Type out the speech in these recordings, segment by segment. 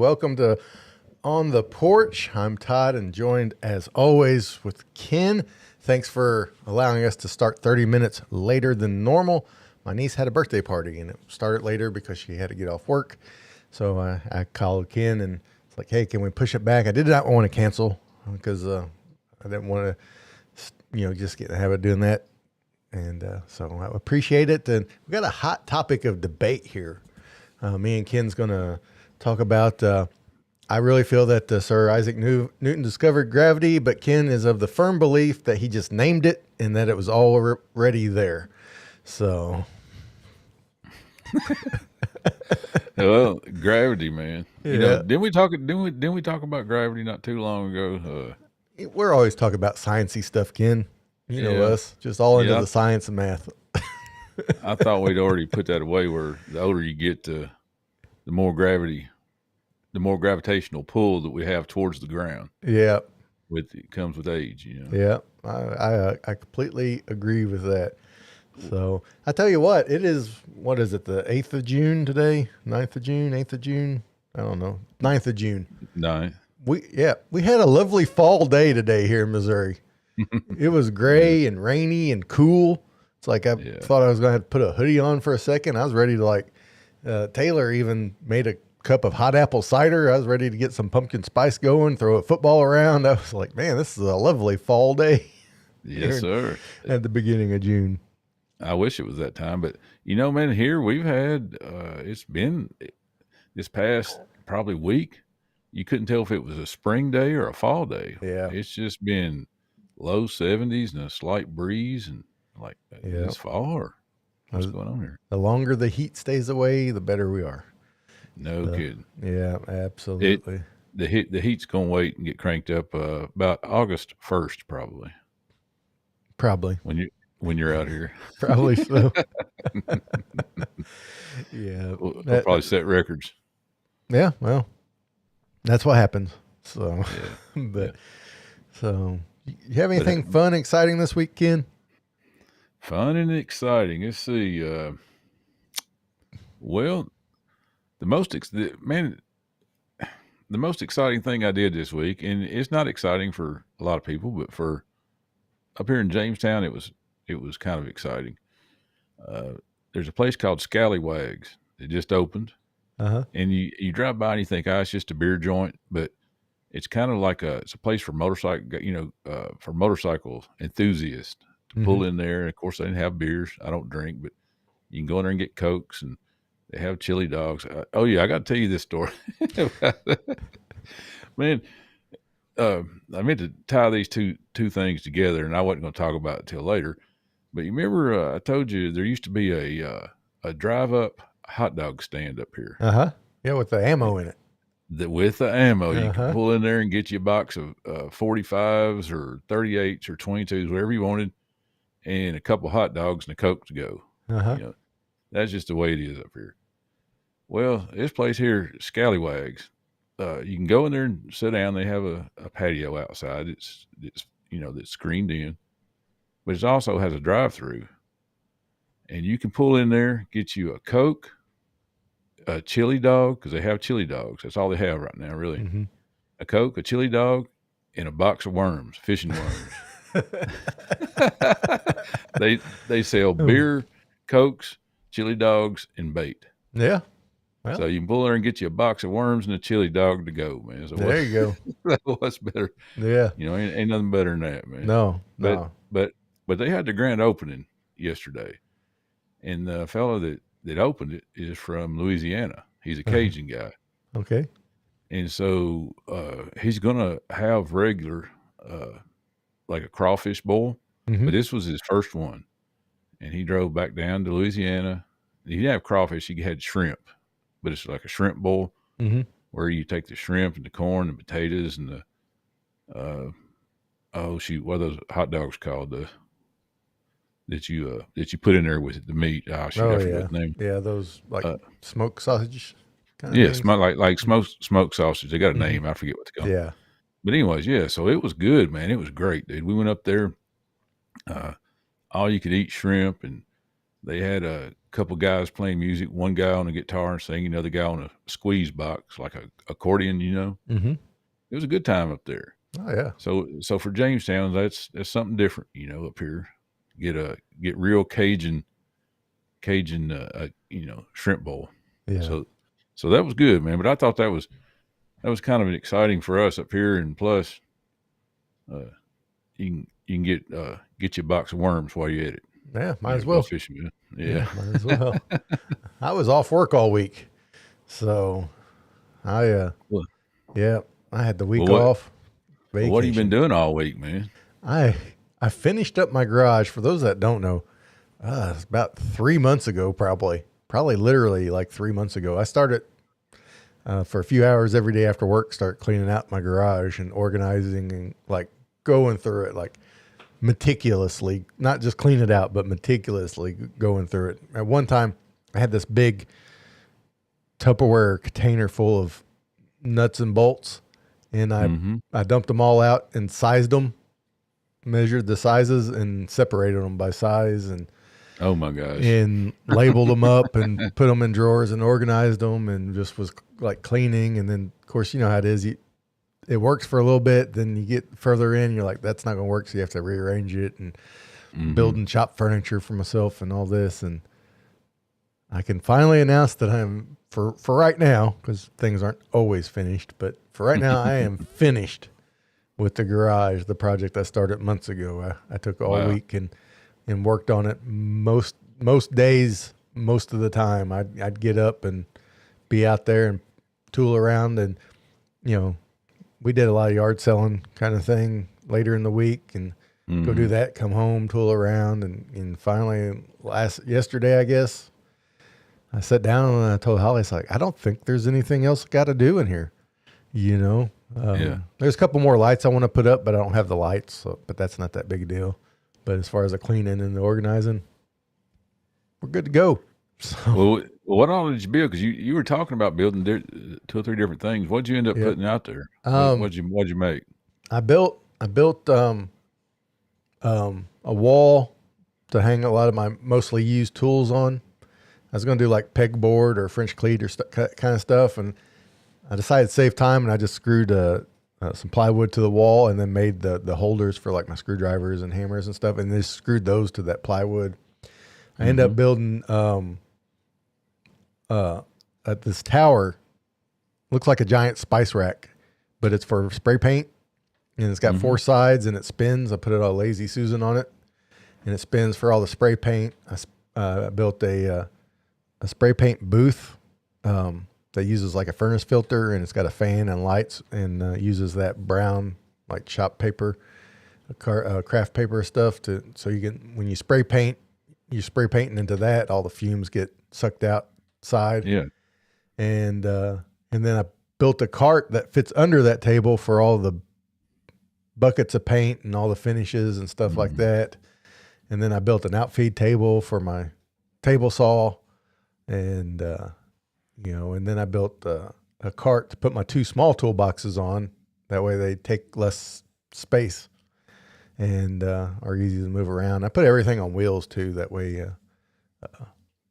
Welcome to On the Porch. I'm Todd and joined as always with Ken. Thanks for allowing us to start 30 minutes later than normal. My niece had a birthday party and it started later because she had to get off work. So I called Ken and it's like, hey, can we push it back? I did not want to cancel because I didn't want to, just get in the habit of doing that. And so I appreciate it. And we got a hot topic of debate here. Me and Ken's going to talk about, I really feel that Sir Isaac Newton discovered gravity, but Ken is of the firm belief that he just named it and that it was already there. So. Well, gravity, man. Yeah. Didn't we talk about gravity not too long ago? We're always talking about sciencey stuff, Ken. You know us, just all into the science and math. I thought we'd already put that away where the older you get, the more gravitational pull that we have towards the ground. Yeah. It comes with age, Yeah. I completely agree with that. So I tell you what it is, the 8th of June today? 9th of June, 8th of June? I don't know. 9th of June. 9th. We had a lovely fall day today here in Missouri. It was gray and rainy and cool. It's like I thought I was going to have to put a hoodie on for a second. I was ready to Taylor even made a cup of hot apple cider. I was ready to get some pumpkin spice going, throw a football around. I was like, man, this is a lovely fall day. Yes, sir. At the beginning of June. I wish it was that time, but man, here we've had, it's been this past probably week. You couldn't tell if it was a spring day or a fall day. Yeah. It's just been low 70s and a slight breeze and it's fall or what's going on here? The longer the heat stays away, the better we are. No kidding. Yeah, absolutely. The heat's going to wait and get cranked up about August 1st, probably. Probably. When you're out here. Probably so. Yeah. We'll probably set records. Yeah, well, that's what happens. So, So, you have anything fun, exciting this week, Ken? Fun and exciting. Let's see. Well, the most exciting thing I did this week, and it's not exciting for a lot of people, but for up here in Jamestown, it was kind of exciting. There's a place called Scallywags. It just opened. And you drive by and you think, it's just a beer joint, but it's kind of like it's a place for for motorcycle enthusiasts to pull in there. And of course, they didn't have beers. I don't drink, but you can go in there and get Cokes, and they have chili dogs. I got to tell you this story. Man, I meant to tie these two things together, and I wasn't going to talk about it till later. But you remember I told you there used to be a drive-up hot dog stand up here. Yeah, with the ammo in it. With the ammo, you can pull in there and get you a box of 45s or 38s or 22s, whatever you wanted, and a couple hot dogs and a Coke to go. That's just the way it is up here. Well, this place here, Scallywags, you can go in there and sit down. They have a patio outside. It's that's screened in, but it also has a drive-through, and you can pull in there, get you a Coke, a chili dog, because they have chili dogs. That's all they have right now, really. A Coke, a chili dog, and a box of worms, fishing worms. They sell beer, Cokes, chili dogs, and bait. Yeah. Well, so you can pull there and get you a box of worms and a chili dog to go, man. So there you go. What's better? Yeah. Ain't nothing better than that, man. No. But they had the grand opening yesterday, and the fellow that opened it is from Louisiana. He's a Cajun guy. Okay. And so he's going to have regular, like a crawfish boil, but this was his first one. And he drove back down to Louisiana. He didn't have crawfish. He had shrimp, but it's like a shrimp boil where you take the shrimp and the corn and potatoes and the, what are those hot dogs called? That you put in there with the meat. I forgot the name. Yeah, those like smoked sausage. Like smoked sausage. They got a name. I forget what it's called. Yeah. But anyways, so it was good, man. It was great, dude. We went up there, all you could eat shrimp, and they had couple guys playing music, one guy on a guitar and singing, another guy on a squeeze box, like a accordion, Mm-hmm. It was a good time up there. Oh yeah. So for Jamestown, that's something different, up here. Get real Cajun, shrimp bowl. Yeah. So that was good, man. But I thought that was kind of exciting for us up here, and plus, you can get you a box of worms while you're at it. Yeah, might as well. Fishing, man. Yeah, might as well. I was off work all week, so I had the week off. Well, what have you been doing all week, man? I finished up my garage. For those that don't know, it's about 3 months ago, probably literally like 3 months ago. I started for a few hours every day after work, start cleaning out my garage and organizing and like going through it like meticulously, not just clean it out, but meticulously going through it. At one time, I had this big Tupperware container full of nuts and bolts, and I dumped them all out and sized them, measured the sizes and separated them by size, and oh my gosh, and labeled them up and put them in drawers and organized them, and just was like cleaning. And then of course, you know how it is. It works for a little bit, then you get further in, you're like, that's not going to work. So you have to rearrange it and building shop furniture for myself and all this. And I can finally announce that I'm for right now, because things aren't always finished, but for right now, I am finished with the garage, the project I started months ago. I took all week and worked on it most days, most of the time. I'd get up and be out there and tool around, and, we did a lot of yard selling kind of thing later in the week, and go do that, come home, tool around. And finally yesterday, I guess, I sat down and I told Holly, it's like, I don't think there's anything else I got to do in here. There's a couple more lights I want to put up, but I don't have the lights, but that's not that big a deal. But as far as the cleaning and the organizing, we're good to go. So, well, what all did you build? Because you were talking about building 2 or 3 different things. What'd you end up putting out there? What'd you make? I built a wall to hang a lot of my mostly used tools on. I was going to do like pegboard or French cleat or kind of stuff, and I decided to save time, and I just screwed some plywood to the wall, and then made the holders for like my screwdrivers and hammers and stuff, and just screwed those to that plywood. I ended up building at this tower, looks like a giant spice rack, but it's for spray paint, and it's got 4 sides, and it spins. I put it all Lazy Susan on it, and it spins for all the spray paint. I built a spray paint booth that uses like a furnace filter, and it's got a fan and lights, and uses that brown like shop paper, craft paper stuff so you can, when you spray paint, you're spray painting into that, all the fumes get sucked outside. Yeah. And then I built a cart that fits under that table for all the buckets of paint and all the finishes and stuff like that. And then I built an outfeed table for my table saw, and and then I built a cart to put my 2 small toolboxes on. That way they take less space and are easy to move around. I put everything on wheels too. That way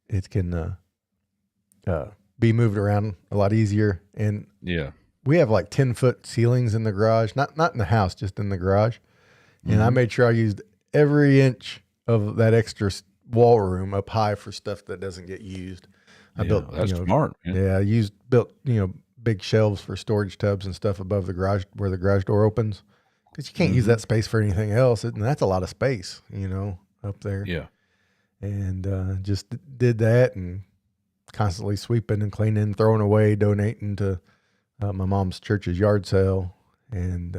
it can be moved around a lot easier. And we have like 10-foot ceilings in the garage, not in the house, just in the garage. And I made sure I used every inch of that extra wall room up high for stuff that doesn't get used. I built, that's smart. Man. Yeah, I built big shelves for storage tubs and stuff above the garage where the garage door opens, because you can't use that space for anything else, and that's a lot of space, up there. Yeah, and just did that, and constantly sweeping and cleaning, throwing away, donating to my mom's church's yard sale and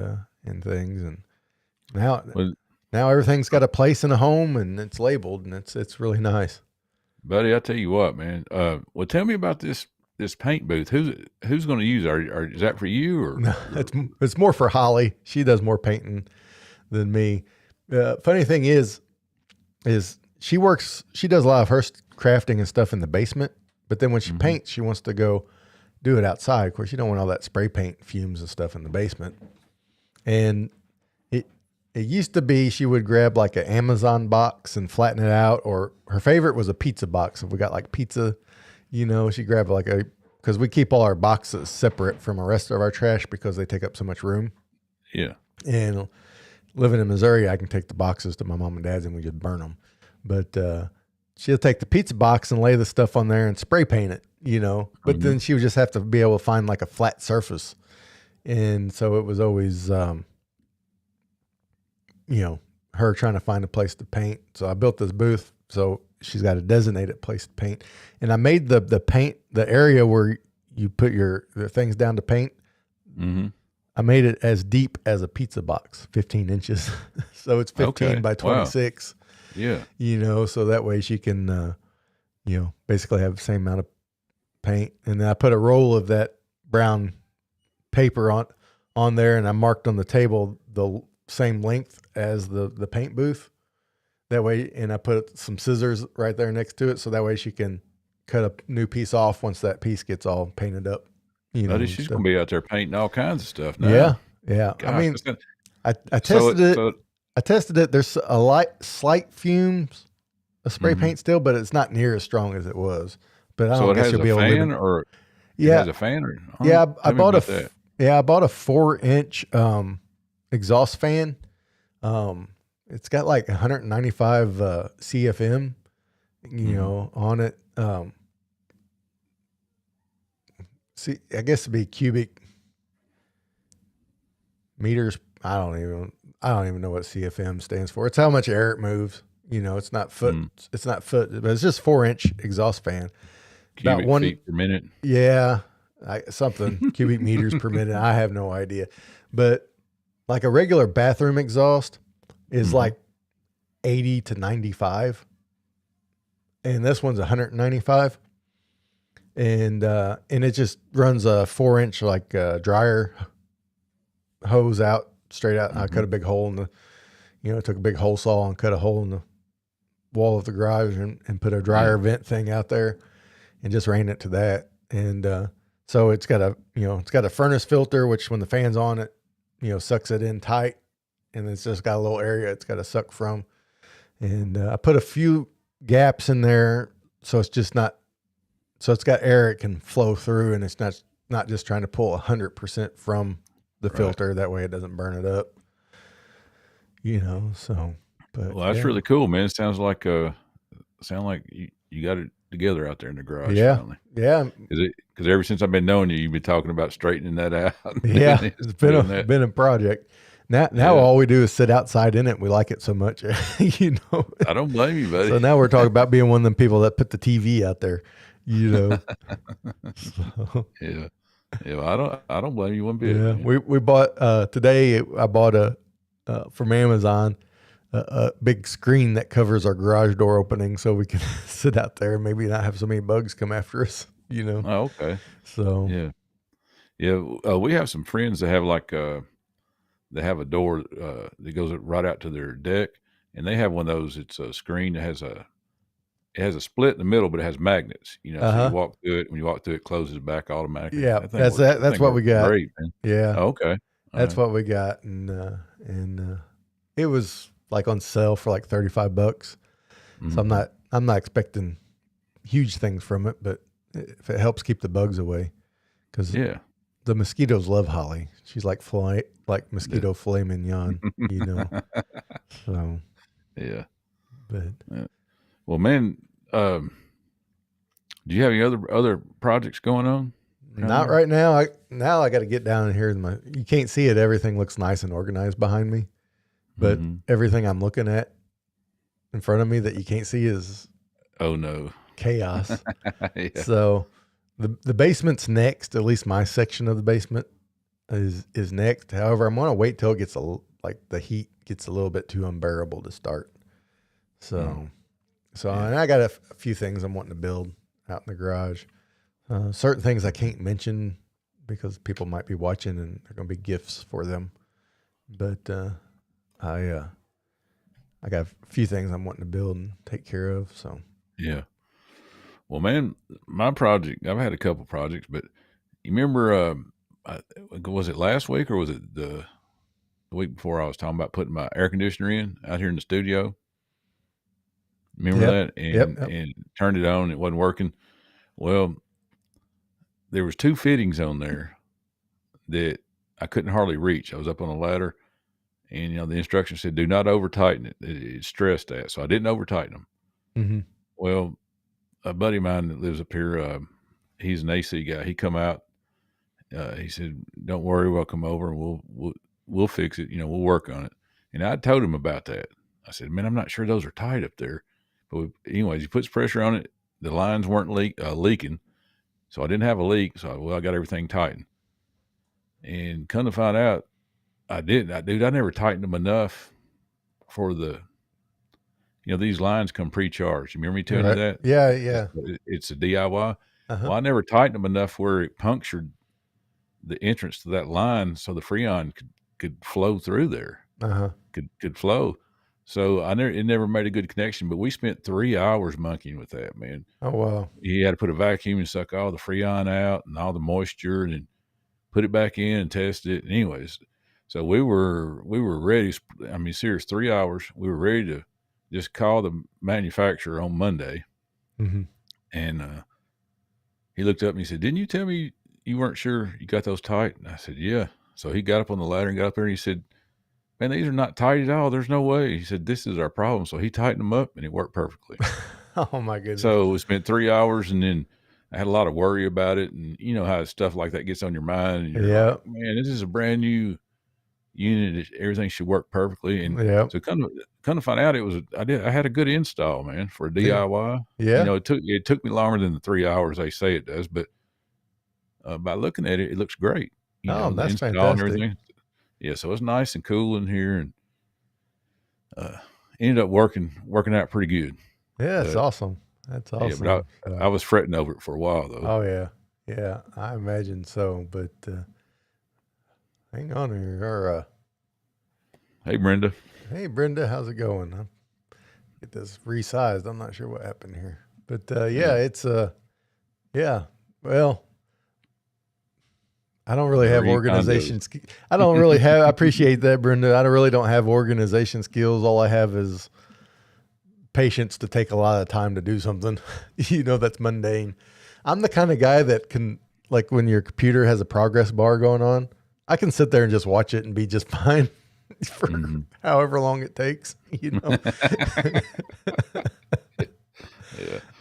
things, and now everything's got a place in a home, and it's labeled, and it's really nice. Buddy, I tell you what, man. Well, tell me about this paint booth. Who's going to use it? Is that for you or? No, it's more for Holly. She does more painting than me. Funny thing is she does a lot of her crafting and stuff in the basement, but then when she paints, she wants to go do it outside. Of course, you don't want all that spray paint fumes and stuff in the basement. And It used to be she would grab like an Amazon box and flatten it out, or her favorite was a pizza box. If we got like pizza, she grabbed like because we keep all our boxes separate from the rest of our trash because they take up so much room. Yeah. And living in Missouri, I can take the boxes to my mom and dad's and we just burn them. But she'll take the pizza box and lay the stuff on there and spray paint it, But then she would just have to be able to find like a flat surface. And so it was always, her trying to find a place to paint. So I built this booth. So she's got a designated place to paint. And I made the paint, the area where you put the things down to paint. Mm-hmm. I made it as deep as a pizza box, 15 inches. So it's 15 by 26. Wow. Yeah. So that way she can, basically have the same amount of paint. And then I put a roll of that brown paper on there, and I marked on the table the same length as the paint booth. That way, and I put some scissors right there next to it, so that way she can cut a new piece off once that piece gets all painted up. Buddy, she's going to be out there painting all kinds of stuff now. Yeah. Gosh, I mean, I tested it. I tested it. There's a slight fumes of spray paint still, but it's not near as strong as it was. But I don't guess you'll be able to. It has a fan, or I bought a 4-inch exhaust fan. It's got like 195 CFM, on it. See, I guess it'd be cubic meters. I don't even know what CFM stands for. It's how much air it moves. It's not foot. It's not foot, but it's just 4-inch exhaust fan. Cubic feet per minute. Yeah, something cubic meters per minute. I have no idea, but like a regular bathroom exhaust is like 80 to 95, and this one's 195. And it just runs a 4-inch like dryer hose out straight out. I cut a big hole in took a big hole saw and cut a hole in the wall of the garage and put a dryer vent thing out there and just ran it to that. And so it's got a furnace filter, which when the fan's on it, sucks it in tight, and it's just got a little area it's got to suck from. And I put a few gaps in there so it's just not. So it's got air it can flow through, and it's not just trying to pull 100% from the filter. That way it doesn't burn it up. So. But well, that's really cool, man. It sounds like you got it together out there in the garage. Yeah, finally. Yeah. Because ever since I've been knowing you, you've been talking about straightening that out. Yeah, it's been a project. Now all we do is sit outside in it. We like it so much, I don't blame you, buddy. So now we're talking about being one of them people that put the TV out there. So. Yeah. I don't blame you one bit. Yeah. We bought today. I bought from Amazon a big screen that covers our garage door opening, so we can sit out there and maybe not have so many bugs come after us. Oh, okay. So yeah. We have some friends that have they have a door that goes right out to their deck, and they have one of those. It's a screen that has a split in the middle, but it has magnets. So you walk through it. When you walk through it, it closes back automatically. Yeah, that's what we got. Great, man. Yeah. Oh, okay. That's what we got, and it was like on sale for like $35. So I'm not expecting huge things from it, but if it helps keep the bugs away, because the mosquitoes love Holly. She's like mosquito filet mignon, So yeah. But well, man, do you have any other projects going on? Not right now. I got to get down in here. You can't see it. Everything looks nice and organized behind me, but everything I'm looking at in front of me that you can't see is chaos. Yeah. So the basement's next. At least my section of the basement is next. However, I'm gonna wait till it gets the heat gets a little bit too unbearable to start. So and I got a few things I'm wanting to build out in the garage. Certain things I can't mention because people might be watching and they're going to be gifts for them. But I got a few things I'm wanting to build and take care of. So yeah. Well, man, my project, I've had a couple projects, but you remember, was it last week or was it the week before I was talking about putting my air conditioner in out here in the studio. Remember that? And turned it on. It wasn't working. Well, there was 2 fittings on there that I couldn't hardly reach. I was up on a ladder, and the instructions said do not over tighten it. It stressed that, so I didn't over tighten them. Mm-hmm. Well, a buddy of mine that lives up here, he's an AC guy. He come out. He said, "Don't worry, we'll come over and we'll fix it. We'll work on it." And I told him about that. I said, "Man, I'm not sure those are tight up there." But anyways, he puts pressure on it. The lines weren't leaking, so I didn't have a leak. So I got everything tightened. And come to find out, I didn't. Dude, I never tightened them enough for the. These lines come pre-charged. You remember me telling you that? Yeah. It's a DIY. Well, I never tightened them enough where it punctured the entrance to that line, so the Freon could flow through there. Could flow. So it never made a good connection. But we spent 3 hours monkeying with that, man. Oh wow! He had to put a vacuum and suck all the Freon out and all the moisture, and then put it back in and test it. And anyways, so we were ready. I mean, serious 3 hours. We were ready to just call the manufacturer on Monday. Mm-hmm. And he looked up and he said, "Didn't you tell me you weren't sure you got those tight?" And I said, "Yeah." So he got up on the ladder and got up there and he said, "Man, these are not tight at all. There's no way." He said, "This is our problem." So he tightened them up and it worked perfectly. Oh my goodness. So we spent 3 hours, and then I had a lot of worry about it. And you know how stuff like that gets on your mind. And you're like, "Man, this is a brand new unit. Everything should work perfectly." And so kind of find out I had a good install, man, for a DIY. Yeah. It took me longer than the 3 hours they say it does, but by looking at it, it looks great. That's the install fantastic. and everything. Yeah, so it's nice and cool in here, and ended up working out pretty good. Yeah, it's awesome. That's awesome. Yeah, but I was fretting over it for a while though. Oh yeah, I imagine so. But hang on here. Hey Brenda. Hey Brenda, how's it going? I'll get this resized. I'm not sure what happened here, but it's well. I don't really have organization. I don't really have. I appreciate that, Brenda. I really don't have organization skills. All I have is patience to take a lot of time to do something. That's mundane. I'm the kind of guy that can, like, when your computer has a progress bar going on, I can sit there and just watch it and be just fine for however long it takes.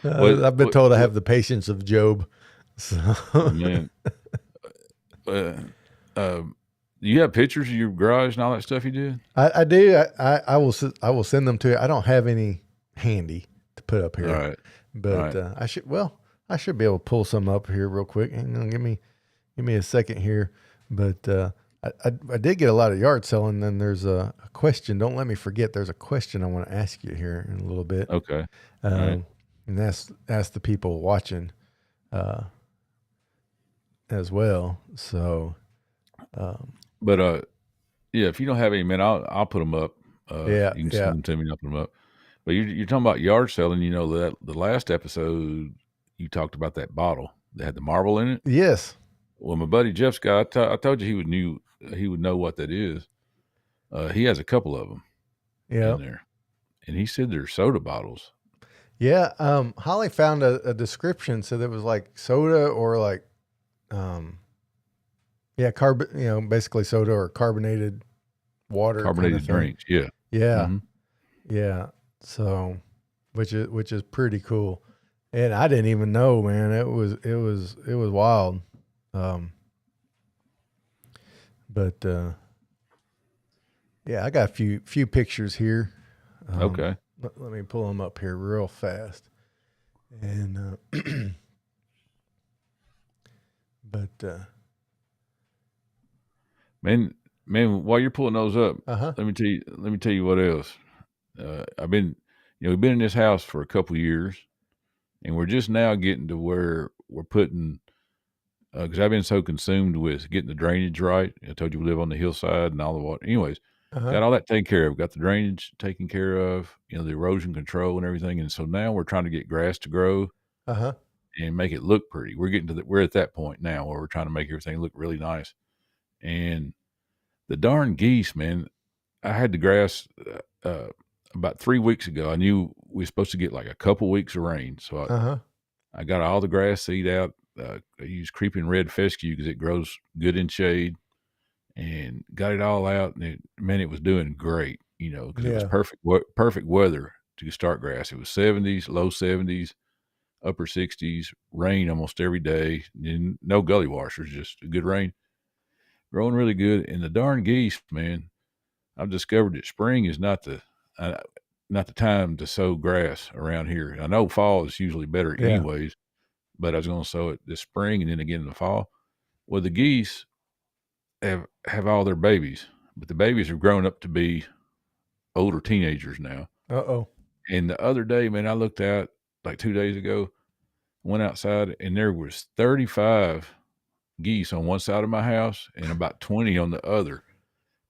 I've been told I have the patience of Job. So. Man. You have pictures of your garage and all that stuff you did? I do. I will send them to you. I don't have any handy to put up here. All right. But all right. I should be able to pull some up here real quick. Hang on, give me a second here. But I did get a lot of yard selling. Then there's a question. Don't let me forget. There's a question I want to ask you here in a little bit. Okay. Right. And ask the people watching as well. So, but if you don't have any, man, I'll put them up. You can send them to me and I'll put them up. But you're talking about yard selling. That the last episode you talked about that bottle that had the marble in it. Yes. Well, my buddy Jeff's guy, I told you he would know what that is. He has a couple of them in there, and he said they're soda bottles. Yeah. Holly found a description, so that was like soda or like, basically soda or carbonated water, carbonated drinks. Yeah. Yeah. Mm-hmm. Yeah. So, which is pretty cool. And I didn't even know, man. It was wild. I got a few pictures here. Okay. Let me pull them up here real fast. And, man, while you're pulling those up, let me tell you what else. We've been in this house for a couple of years, and we're just now getting to where we're putting, because I've been so consumed with getting the drainage right. I told you we live on the hillside and all the water. Anyways, got all that taken care of. Got the drainage taken care of, the erosion control and everything. And so now we're trying to get grass to grow and make it look pretty. We're at that point now where we're trying to make everything look really nice. And the darn geese, man. I had the grass about 3 weeks ago. I knew we were supposed to get like a couple weeks of rain, so I got all the grass seed out. I used creeping red fescue because it grows good in shade, and got it all out. And it was doing great, because it was perfect weather to start grass. It was 70s, low 70s, upper 60s, rain almost every day, and no gully washers, just good rain. Growing really good. And the darn geese, man, I've discovered that spring is not the time to sow grass around here. I know fall is usually better anyways, but I was going to sow it this spring and then again in the fall. Well, the geese have all their babies, but the babies have grown up to be older teenagers now. And the other day, man, I looked out like 2 days ago, went outside, and there was 35 geese on one side of my house and about 20 on the other.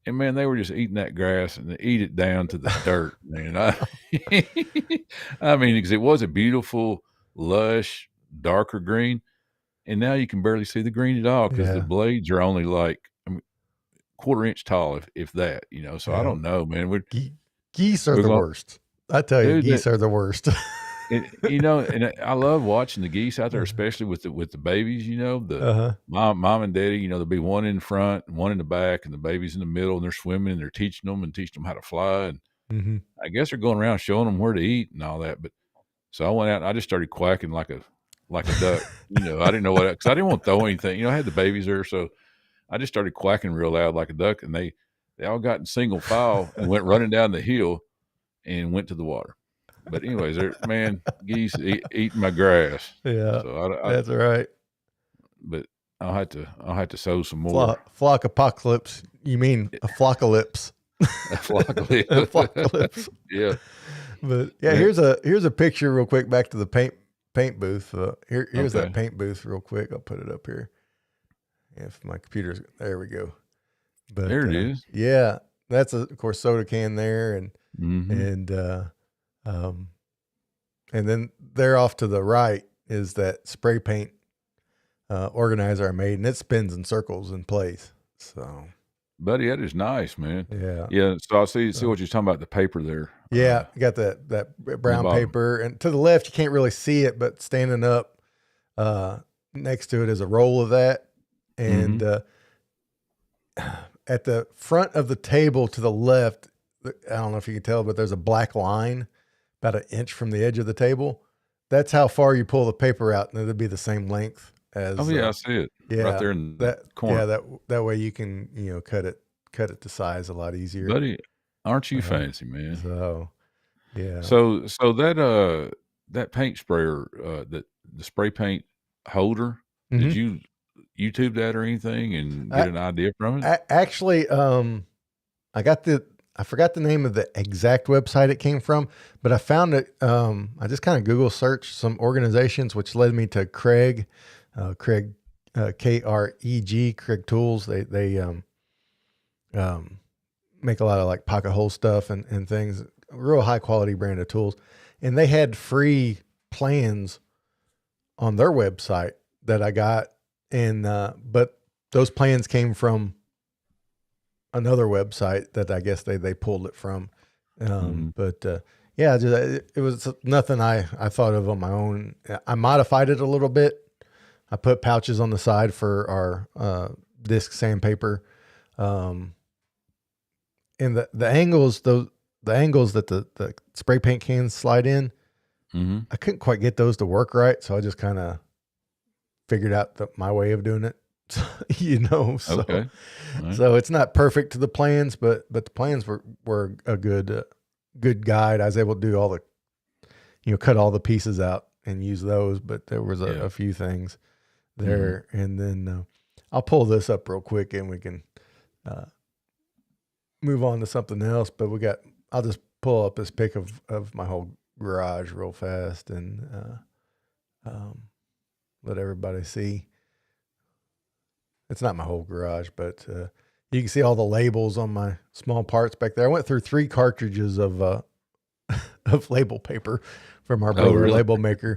And man, they were just eating that grass and they eat it down to the dirt, man. I mean, because it was a beautiful, lush, darker green, and now you can barely see the green at all because the blades are only like quarter-inch tall, if that. So I don't know, man. Geese are the worst. I tell you, geese are the worst. And I love watching the geese out there, especially with the babies. The mom and daddy. There'll be one in front and one in the back, and the baby's in the middle, and they're swimming and they're teaching them how to fly. And I guess they're going around showing them where to eat and all that. But so I went out and I just started quacking like a duck. I didn't know because I didn't want to throw anything. I had the babies there, so I just started quacking real loud like a duck, and they all got in single file and went running down the hill and went to the water. But anyways, geese eating my grass. Yeah, so that's right. But I'll have to sow some more. Flock apocalypse. You mean a flockalypse? A flockalypse. Yeah. But here's a picture real quick. Back to the paint booth. Here's that paint booth real quick. I'll put it up here. If my computer's there, we go. But there it is. Yeah, that's of course soda can there, and and then there off to the right is that spray paint organizer I made, and it spins in circles in place. So, buddy, that is nice, man. Yeah. So I see what you're talking about, the paper there. Yeah, you got that brown paper, and to the left you can't really see it, but standing up next to it is a roll of that, and at the front of the table to the left, I don't know if you can tell, but there's a black line about an inch from the edge of the table. That's how far you pull the paper out, and it'll be the same length as. Oh yeah, I see it. Yeah, right there in that corner. Yeah, that way you can cut it to size a lot easier. Buddy, aren't you fancy, man? So, yeah. So that paint sprayer, the spray paint holder, did you YouTube that or anything and get an idea from it? Actually, I forgot the name of the exact website it came from, but I found it. I just kind of Google searched some organizations, which led me to Craig, Kreg, Kreg Tools. They make a lot of like pocket hole stuff and things, real high quality brand of tools. And they had free plans on their website that I got. And, but those plans came from another website that I guess they pulled it from. But, it was nothing I thought of on my own. I modified it a little bit. I put pouches on the side for our, disc sandpaper. And the angles, the angles that the spray paint cans slide in, I couldn't quite get those to work right. So I just kind of figured out my way of doing it, so, so, okay. Right. So it's not perfect to the plans, but the plans were a good guide. I was able to do all the, cut all the pieces out and use those, but there was a few things there. And then, I'll pull this up real quick and we can, move on to something else, but I'll just pull up this pic of my whole garage real fast and, let everybody see. It's not my whole garage, but you can see all the labels on my small parts back there. I went through 3 cartridges of label paper from our brother label maker.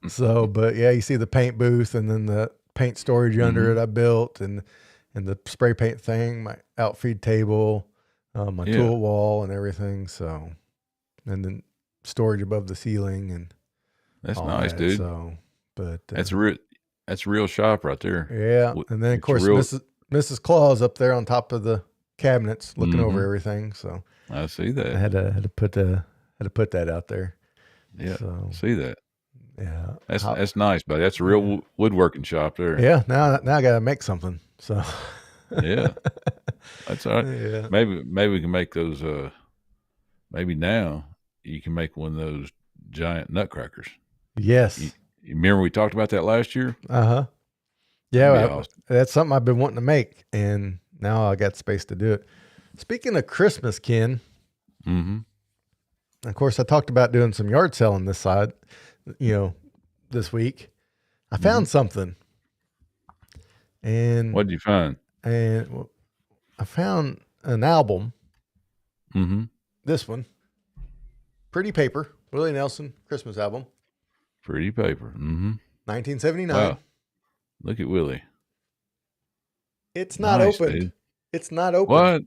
So, but yeah, you see the paint booth and then the paint storage under it I built, and and the spray paint thing, my outfeed table, my tool wall and everything. So, and then storage above the ceiling and that's all nice, that. dude. So, but That's a real shop right there. yeah. And then of course, Mrs. Claus up there on top of the cabinets looking over everything. So I see that. I had to put that out there. Yeah. So, See that. yeah. That's nice, buddy. That's a real woodworking shop there. Yeah. Now I got to make something. So, yeah. That's all right. Yeah. Maybe we can make those. Maybe now you can make one of those giant nutcrackers. Yes. You remember we talked about that last year? Uh-huh. Yeah. Awesome. That's something I've been wanting to make, and now I got space to do it. Speaking of Christmas, Ken. Mm-hmm. Of course, I talked about doing some yard selling this side, this week. I found something. And what did you find? And I found an album. Mm-hmm. This one. Pretty Paper, Willie Nelson Christmas album. Pretty Paper. Mm-hmm. 1979. Wow. Look at Willie. It's not opened. Dude. It's not open.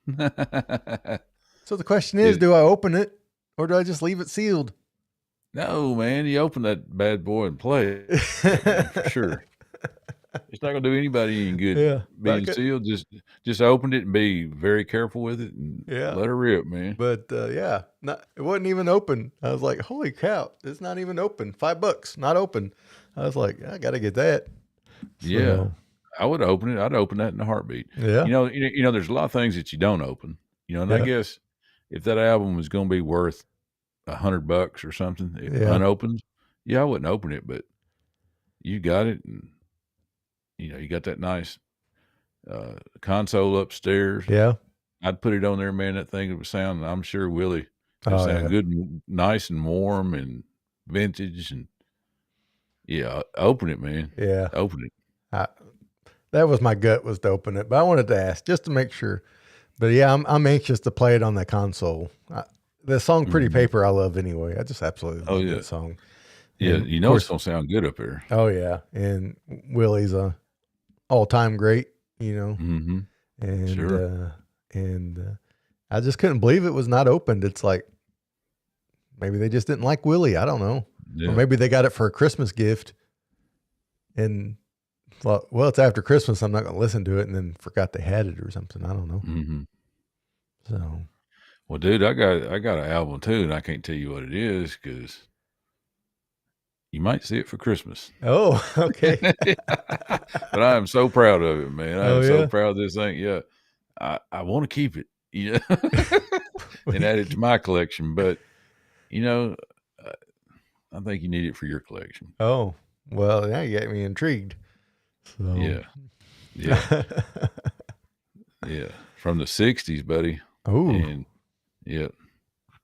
What? So the question is, do I open it or do I just leave it sealed? No, man. You open that bad boy and play it. For sure. It's not going to do anybody any good being sealed. Just open it and be very careful with it and let her rip, man. But it wasn't even open. I was like, holy cow, it's not even open. $5, not open. I was like, I got to get that. So, yeah, I would open it. I'd open that in a heartbeat. Yeah. You know, there's a lot of things that you don't open. And I guess if that album was going to be worth $100 or something, unopened, I wouldn't open it. But you got it, and you got that nice console upstairs. Yeah, I'd put it on there, man. That thing would sound. I'm sure Willie would sound good, and nice and warm and vintage, and open it, man. Yeah, open it. That was my gut, was to open it, but I wanted to ask just to make sure. But yeah, I'm anxious to play it on the console. The song "Pretty Paper" I love anyway. I just absolutely love that song. Yeah, and it's gonna sound good up there. Oh yeah, and Willie's a all-time great. Mm-hmm. And sure. And I just couldn't believe it was not opened. It's like maybe they just didn't like Willie. I don't know, or maybe they got it for a Christmas gift and thought, well, it's after Christmas, I'm not going to listen to it, and then forgot they had it or something. I don't know. Mm-hmm. So, well, dude, I got an album too, and I can't tell you what it is because you might see it for Christmas. Oh, okay. But I am so proud of it, man. I am so proud of this thing. Yeah, I want to keep it, and add it to my collection. But I think you need it for your collection. Oh, well, now you got me intrigued. So. Yeah. Yeah. From the 60s, buddy. Oh. And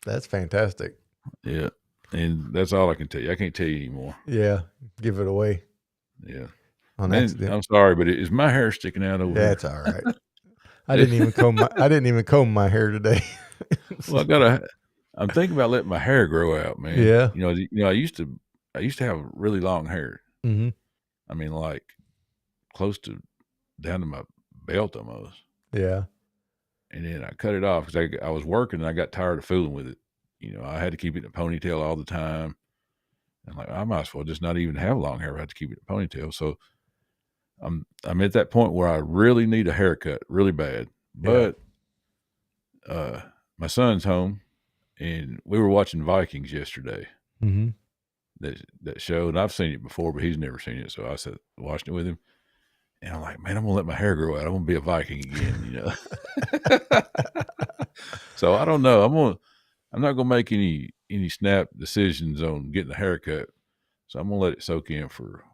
that's fantastic. Yeah. And that's all I can tell you. I can't tell you anymore. Yeah. Give it away. Yeah. I'm sorry, but is my hair sticking out over there? That's all right. I didn't even comb my hair today. Well, I'm thinking about letting my hair grow out, man. Yeah. I used to have really long hair. Mm-hmm. I mean, like close to down to my belt almost. Yeah. And then I cut it off because I was working and I got tired of fooling with it. I had to keep it in a ponytail all the time. And like, I might as well just not even have long hair. I had to keep it in a ponytail. So I'm at that point where I really need a haircut really bad. But my son's home and we were watching Vikings yesterday. Mm-hmm. That show, and I've seen it before, but he's never seen it. So I watched it with him. And I'm like, man, I'm going to let my hair grow out. I'm going to be a Viking again, So I don't know. I'm not going to make any snap decisions on getting a haircut. So I'm going to let it soak in for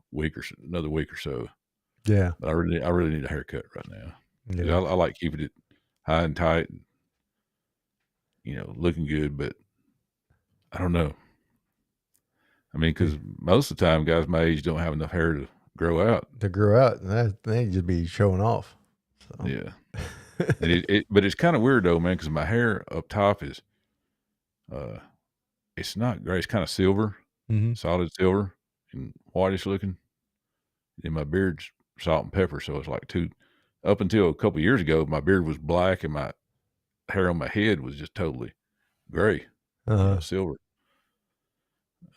another week or so. Yeah. But I really need a haircut right now. Yeah. I like keeping it high and tight and, looking good, but I don't know. I mean, because most of the time, guys my age don't have enough hair to grow out. They just be showing off. So. Yeah. But it's kind of weird though, man, because my hair up top is, it's not gray. It's kind of silver, solid silver and whitish looking. And my beard's salt and pepper, so it's like up until a couple of years ago, my beard was black and my hair on my head was just totally gray, silver.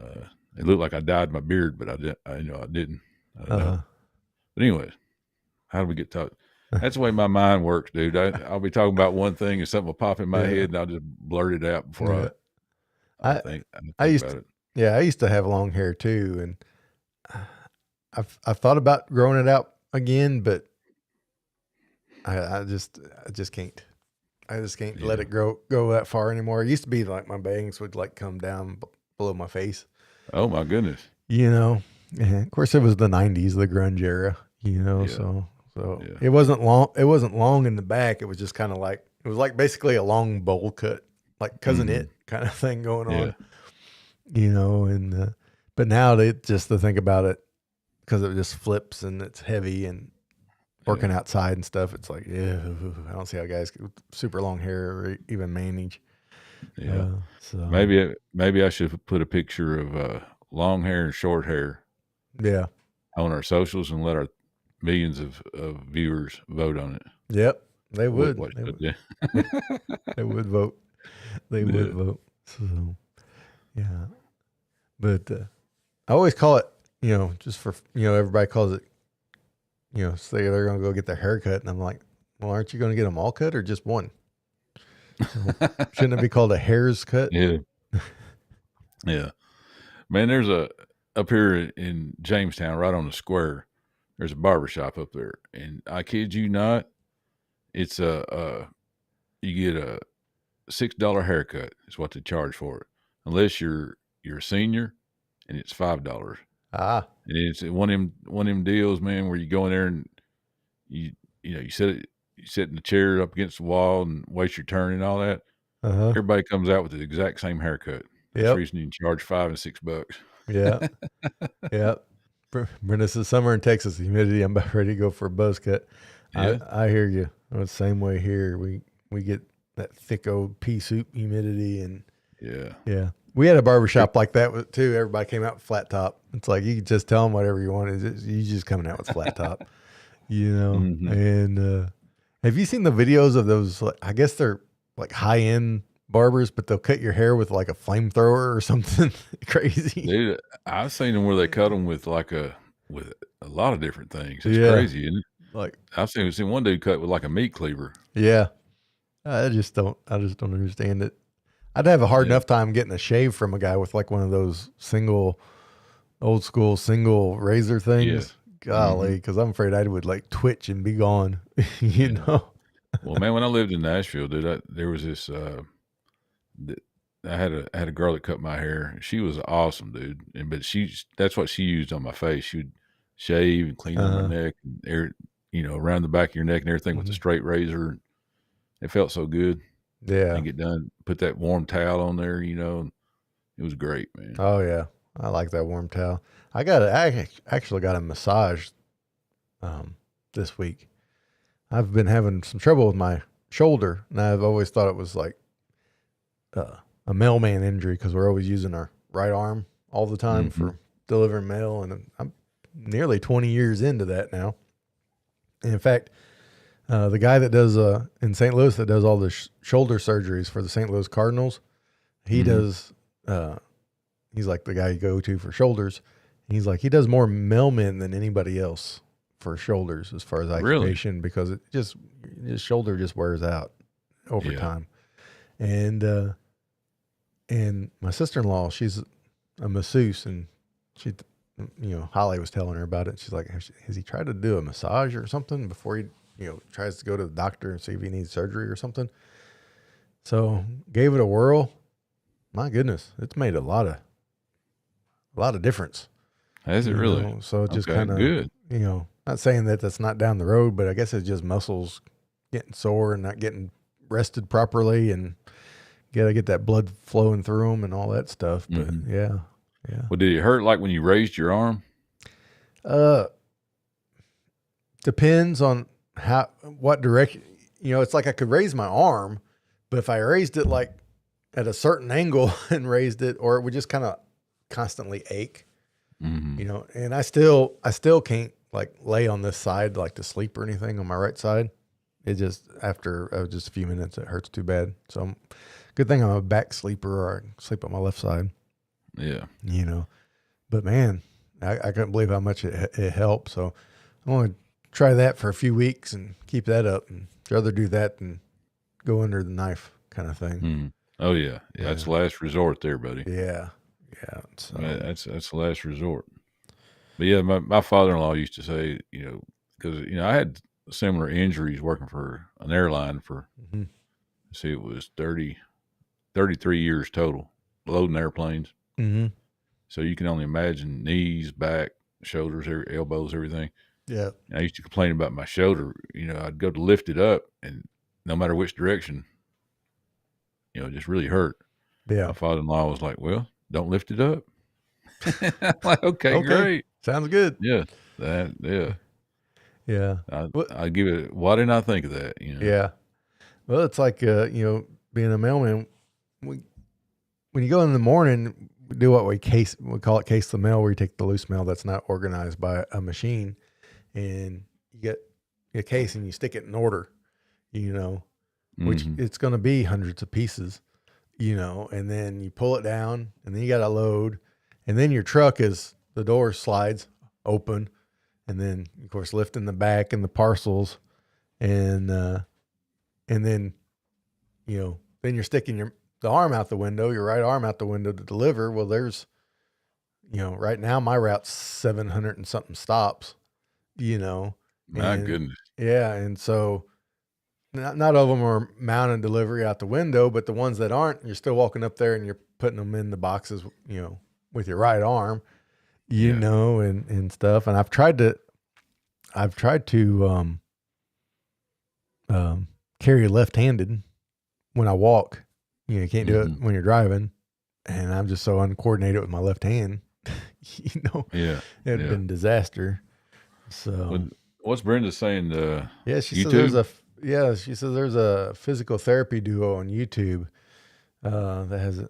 It looked like I dyed my beard, but I didn't. I didn't. I don't know. But anyways, how do we get talk? That's the way my mind works, dude. I'll be talking about one thing and something will pop in my head, and I'll just blurt it out before I think about it. Yeah, I used to have long hair too, and I've thought about growing it out again, but I just can't. I just can't let it go that far anymore. It used to be like my bangs would like come down below my face. Oh my goodness! And of course it was the '90s, the grunge era. So it wasn't long. It wasn't long in the back. It was just kind of like it was like basically a long bowl cut, like Cousin It kind of thing going on. But now just to think about it, because it just flips and it's heavy and working outside and stuff, it's like, I don't see how guys with super long hair or even manage. Yeah. So maybe I should put a picture of long hair and short hair. Yeah. On our socials and let our millions of viewers vote on it. Yep. They would. They would vote. They would vote. So, yeah. But I always call it, just for, everybody calls it, say they're going to go get their hair cut. And I'm like, well, aren't you going to get them all cut or just one? So, shouldn't it be called a hair's cut? Yeah. Yeah. Man, there's up here in Jamestown, right on the square, there's a barbershop up there. And I kid you not, it's you get a $6 haircut is what they charge for it. Unless you're a senior, and it's $5. And it's one of them deals, man, where you go in there and you sit in the chair up against the wall and wait your turn and all that. Everybody comes out with the exact same haircut. That's the reason you can charge $5 and $6. Yeah. Yeah. When it's the summer in Texas, the humidity, I'm about ready to go for a buzz cut. Yeah. I hear you. The same way here. We get that thick old pea soup humidity and yeah. We had a barbershop like that too. Everybody came out with flat top. It's like you can just tell them whatever you want. You just coming out with flat top, And have you seen the videos of those? I guess they're like high end barbers, but they'll cut your hair with like a flamethrower or something crazy. Dude, I've seen them where they cut them with a lot of different things. It's crazy, isn't it? Like I've seen one dude cut with like a meat cleaver. Yeah, I just don't understand it. I'd have a hard enough time getting a shave from a guy with like one of those old school single razor things. Golly, because I'm afraid I would like twitch and be gone. you know. Well, man, when I lived in Nashville, dude, there was this. I had a girl that cut my hair. She was awesome, dude. But that's what she used on my face. She would shave and clean on my neck, and around the back of your neck and everything with a straight razor. It felt so good. Yeah, and get done. Put that warm towel on there. It was great, man. Oh yeah, I like that warm towel. I actually got a massage this week. I've been having some trouble with my shoulder, and I've always thought it was like a mailman injury because we're always using our right arm all the time for delivering mail, and I'm nearly 20 years into that now. And in fact, the guy that does in St. Louis that does all the shoulder surgeries for the St. Louis Cardinals, he does. He's like the guy you go to for shoulders. He's like he does more mailmen than anybody else for shoulders as far as occupation because it just his shoulder just wears out over time. And my sister-in-law, she's a masseuse, and she, Holly was telling her about it. She's like, has he tried to do a massage or something before he, tries to go to the doctor and see if he needs surgery or something? So gave it a whirl. My goodness, it's made a lot of difference. Has it really? So it just kind of good. Not saying that that's not down the road, but I guess it's just muscles getting sore and not getting rested properly, and gotta get that blood flowing through them and all that stuff. But yeah. Well, did it hurt like when you raised your arm? Depends on what direction. It's like I could raise my arm, but if I raised it like at a certain angle and raised it, or it would just kind of constantly ache. And I still can't like lay on this side like to sleep or anything on my right side. It just after just a few minutes, it hurts too bad. So good thing I'm a back sleeper, or I sleep on my left side. Yeah. You know, but man, I couldn't believe how much it helped. So I want to try that for a few weeks and keep that up. And I'd rather do that than go under the knife kind of thing. Mm. Oh yeah. That's the last resort there, buddy. Yeah. So that's the last resort. But yeah, my father-in-law used to say, because I had similar injuries working for an airline for, see, it was 33 years total, loading airplanes. Mm-hmm. So you can only imagine knees, back, shoulders, elbows, everything. Yeah. And I used to complain about my shoulder. I'd go to lift it up, and no matter which direction, it just really hurt. Yeah. My father-in-law was like, "Well, don't lift it up." I'm like, okay, great. Sounds good. Yeah. Yeah. I give it. Why didn't I think of that? Yeah. Well, it's like, being a mailman, when you go in the morning, we do what we call it case the mail, where you take the loose mail that's not organized by a machine, and you get a case and you stick it in order, which it's going to be hundreds of pieces, and then you pull it down, and then you got to load, and then your truck the door slides open, and then of course lifting the back and the parcels, and then then you're sticking the arm out the window, your right arm out the window to deliver. Well, there's right now my route's 700 and something stops, My goodness. Yeah. And so not all of them are mounted delivery out the window, but the ones that aren't, you're still walking up there and you're putting them in the boxes, with your right arm, and stuff. And I've tried to carry left-handed when I walk. You can't do it when you're driving, and I'm just so uncoordinated with my left hand. It'd been a disaster. So what's Brenda saying? She YouTube? She says there's a physical therapy duo on YouTube that has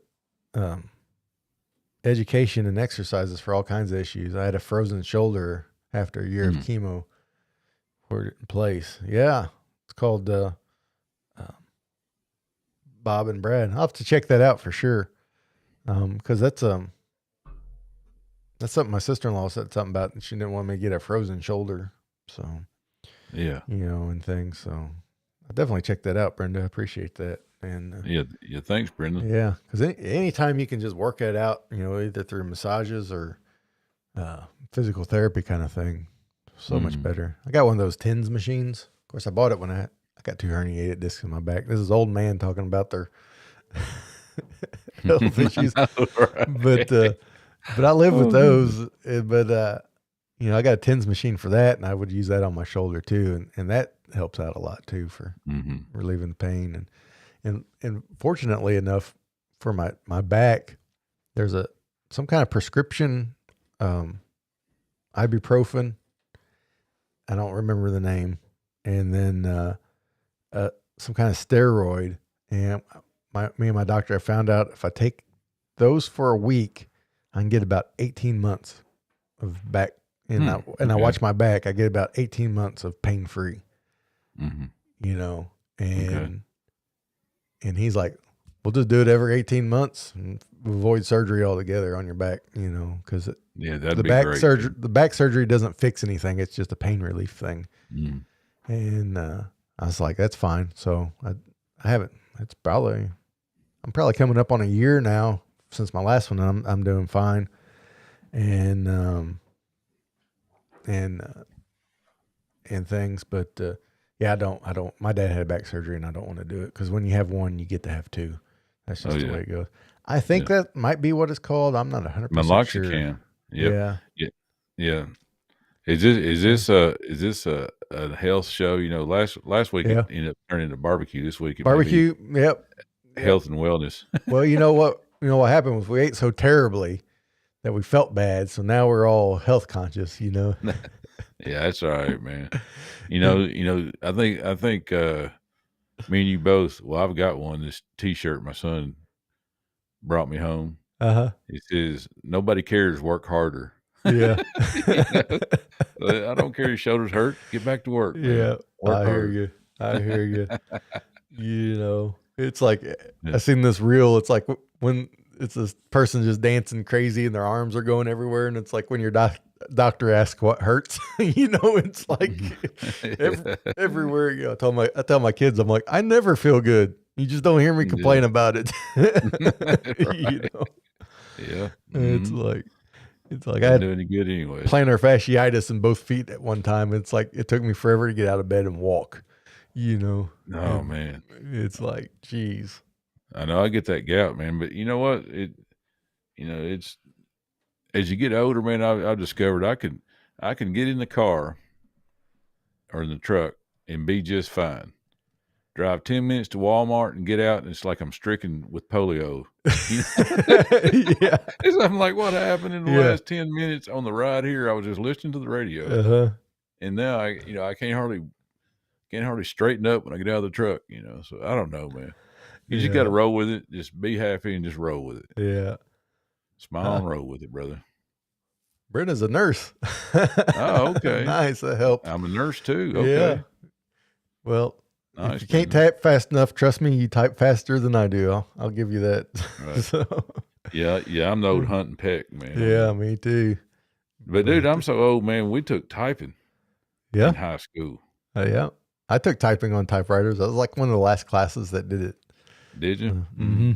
education and exercises for all kinds of issues. I had a frozen shoulder after a year of chemo. Put it in place. Yeah, it's called Bob and Brad. I'll have to check that out for sure. Because that's something my sister-in-law said something about, and she didn't want me to get a frozen shoulder. So, and things. So I'll definitely check that out, Brenda. I appreciate that. And thanks, Brenda. Yeah, because anytime you can just work it out, either through massages or physical therapy kind of thing, so much better. I got one of those TENS machines. Of course, I bought it when I got 2 herniated discs in my back. This is old man talking about their health issues. Right. But I live with those. But I got a TENS machine for that, and I would use that on my shoulder too, and that helps out a lot too for relieving the pain. And fortunately enough for my back, there's some kind of prescription ibuprofen. I don't remember the name, and then some kind of steroid. And me and my doctor, I found out if I take those for a week, I can get about 18 months of back. And I watch my back. I get about 18 months of pain free. And he's like, we'll just do it every 18 months and avoid surgery altogether on your back, because that'd be great. The back surgery doesn't fix anything. It's just a pain relief thing. And I was like, that's fine. So I haven't. I'm probably coming up on a year now since my last one. I'm doing fine, and things, but I don't. My dad had back surgery, and I don't want to do it because when you have one, you get to have 2. That's just the way it goes. I think that might be what it's called. I'm not 100% sure. Meloxicam. Yeah. Is this a health show? Last week it ended up turning into barbecue. This week barbecue. Yep. Health and wellness. Well, you know what happened was we ate so terribly that we felt bad. So now we're all health conscious. Yeah, that's all right, man. I think me and you both. Well, I've got one. This T-shirt my son brought me home. It says, "Nobody cares. Work harder." Yeah. You know? I don't care. Your shoulders hurt. Get back to work, man. Yeah. Work I hear hard. you. I hear you. You know, it's like Yeah. I seen this reel. It's like when it's this person just dancing crazy and their arms are going everywhere, and it's like when your doctor asks what hurts. You know, it's like everywhere. You know, I tell my kids, I'm like, I never feel good. You just don't hear me complain about it. You Right. know, Yeah. it's Mhm. like I Doesn't had do any good anyways. plantar fasciitis in both feet at one time. It's like it took me forever to get out of bed and walk. You know, Oh, and man. it's like, geez. I know I get that gout, man, but you know what? It's as you get older, man, I've discovered I can get in the car or in the truck and be just fine. Drive 10 minutes to Walmart and get out, and it's like I'm stricken with polio. You know? Yeah. I'm like, what happened in the Yeah. last 10 minutes on the ride here? I was just listening to the radio, Uh-huh. and now I can't hardly straighten up when I get out of the truck. So I don't know, man. You just got to Yeah. roll with it. Just be happy and just roll with it. Yeah. Smile and roll with it, brother. Brenda's a nurse. Oh, okay. Nice. That helps. I'm a nurse too. Yeah. Okay. Well, if Nice, you can't man. type fast enough, trust me, you type faster than I do. I'll give you that. Right. So, Yeah, I'm the old hunt and peck, man. yeah, me too. But dude, I'm But, so old, man. We took typing yeah. in high school. Yeah. I took typing on typewriters. I was like one of the last classes that did it. Did you? Mm-hmm.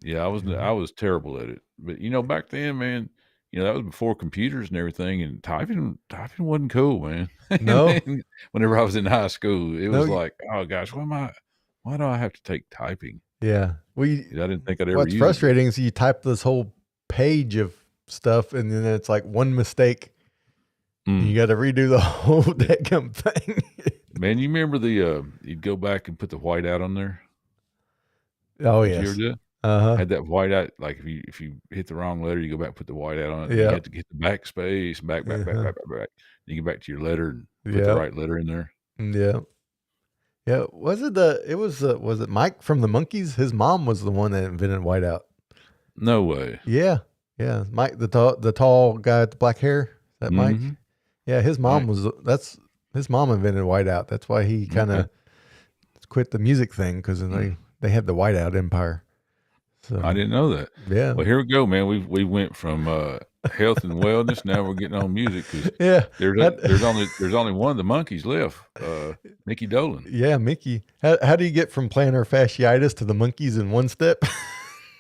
Yeah, I was terrible at it. But back then, man, that was before computers and everything, and typing wasn't cool, man. And No, then whenever I was in high school, it no. was like, oh gosh, why do I have to take typing? Yeah. I didn't think I'd ever What's use it. frustrating is you type this whole page of stuff and then it's like one mistake. And you got to redo the whole dadgum thing. Man, you remember you'd go back and put the whiteout on there? Oh, Did you ever yes. do it? Uh-huh. Had that whiteout, like if you hit the wrong letter, you go back and put the whiteout on it. You Yeah. had to get the backspace, back. You get back to your letter and put the Yeah. right letter in there. Yeah. Yeah. Was it Mike from the Monkees? His mom was the one that invented whiteout. No way. Yeah. Yeah. Mike, the tall guy with the black hair. Is that Mike? Mhm. Yeah. His mom Mike. his mom invented whiteout. That's why he kind of quit the music thing because they had the whiteout empire. So I didn't know that. yeah. Well, here we go, man. We went from health and wellness. Now we're getting on music because Yeah. there's only one of the Monkees left, Mickey Dolenz. Yeah, Mickey. How do you get from plantar fasciitis to the Monkees in one step?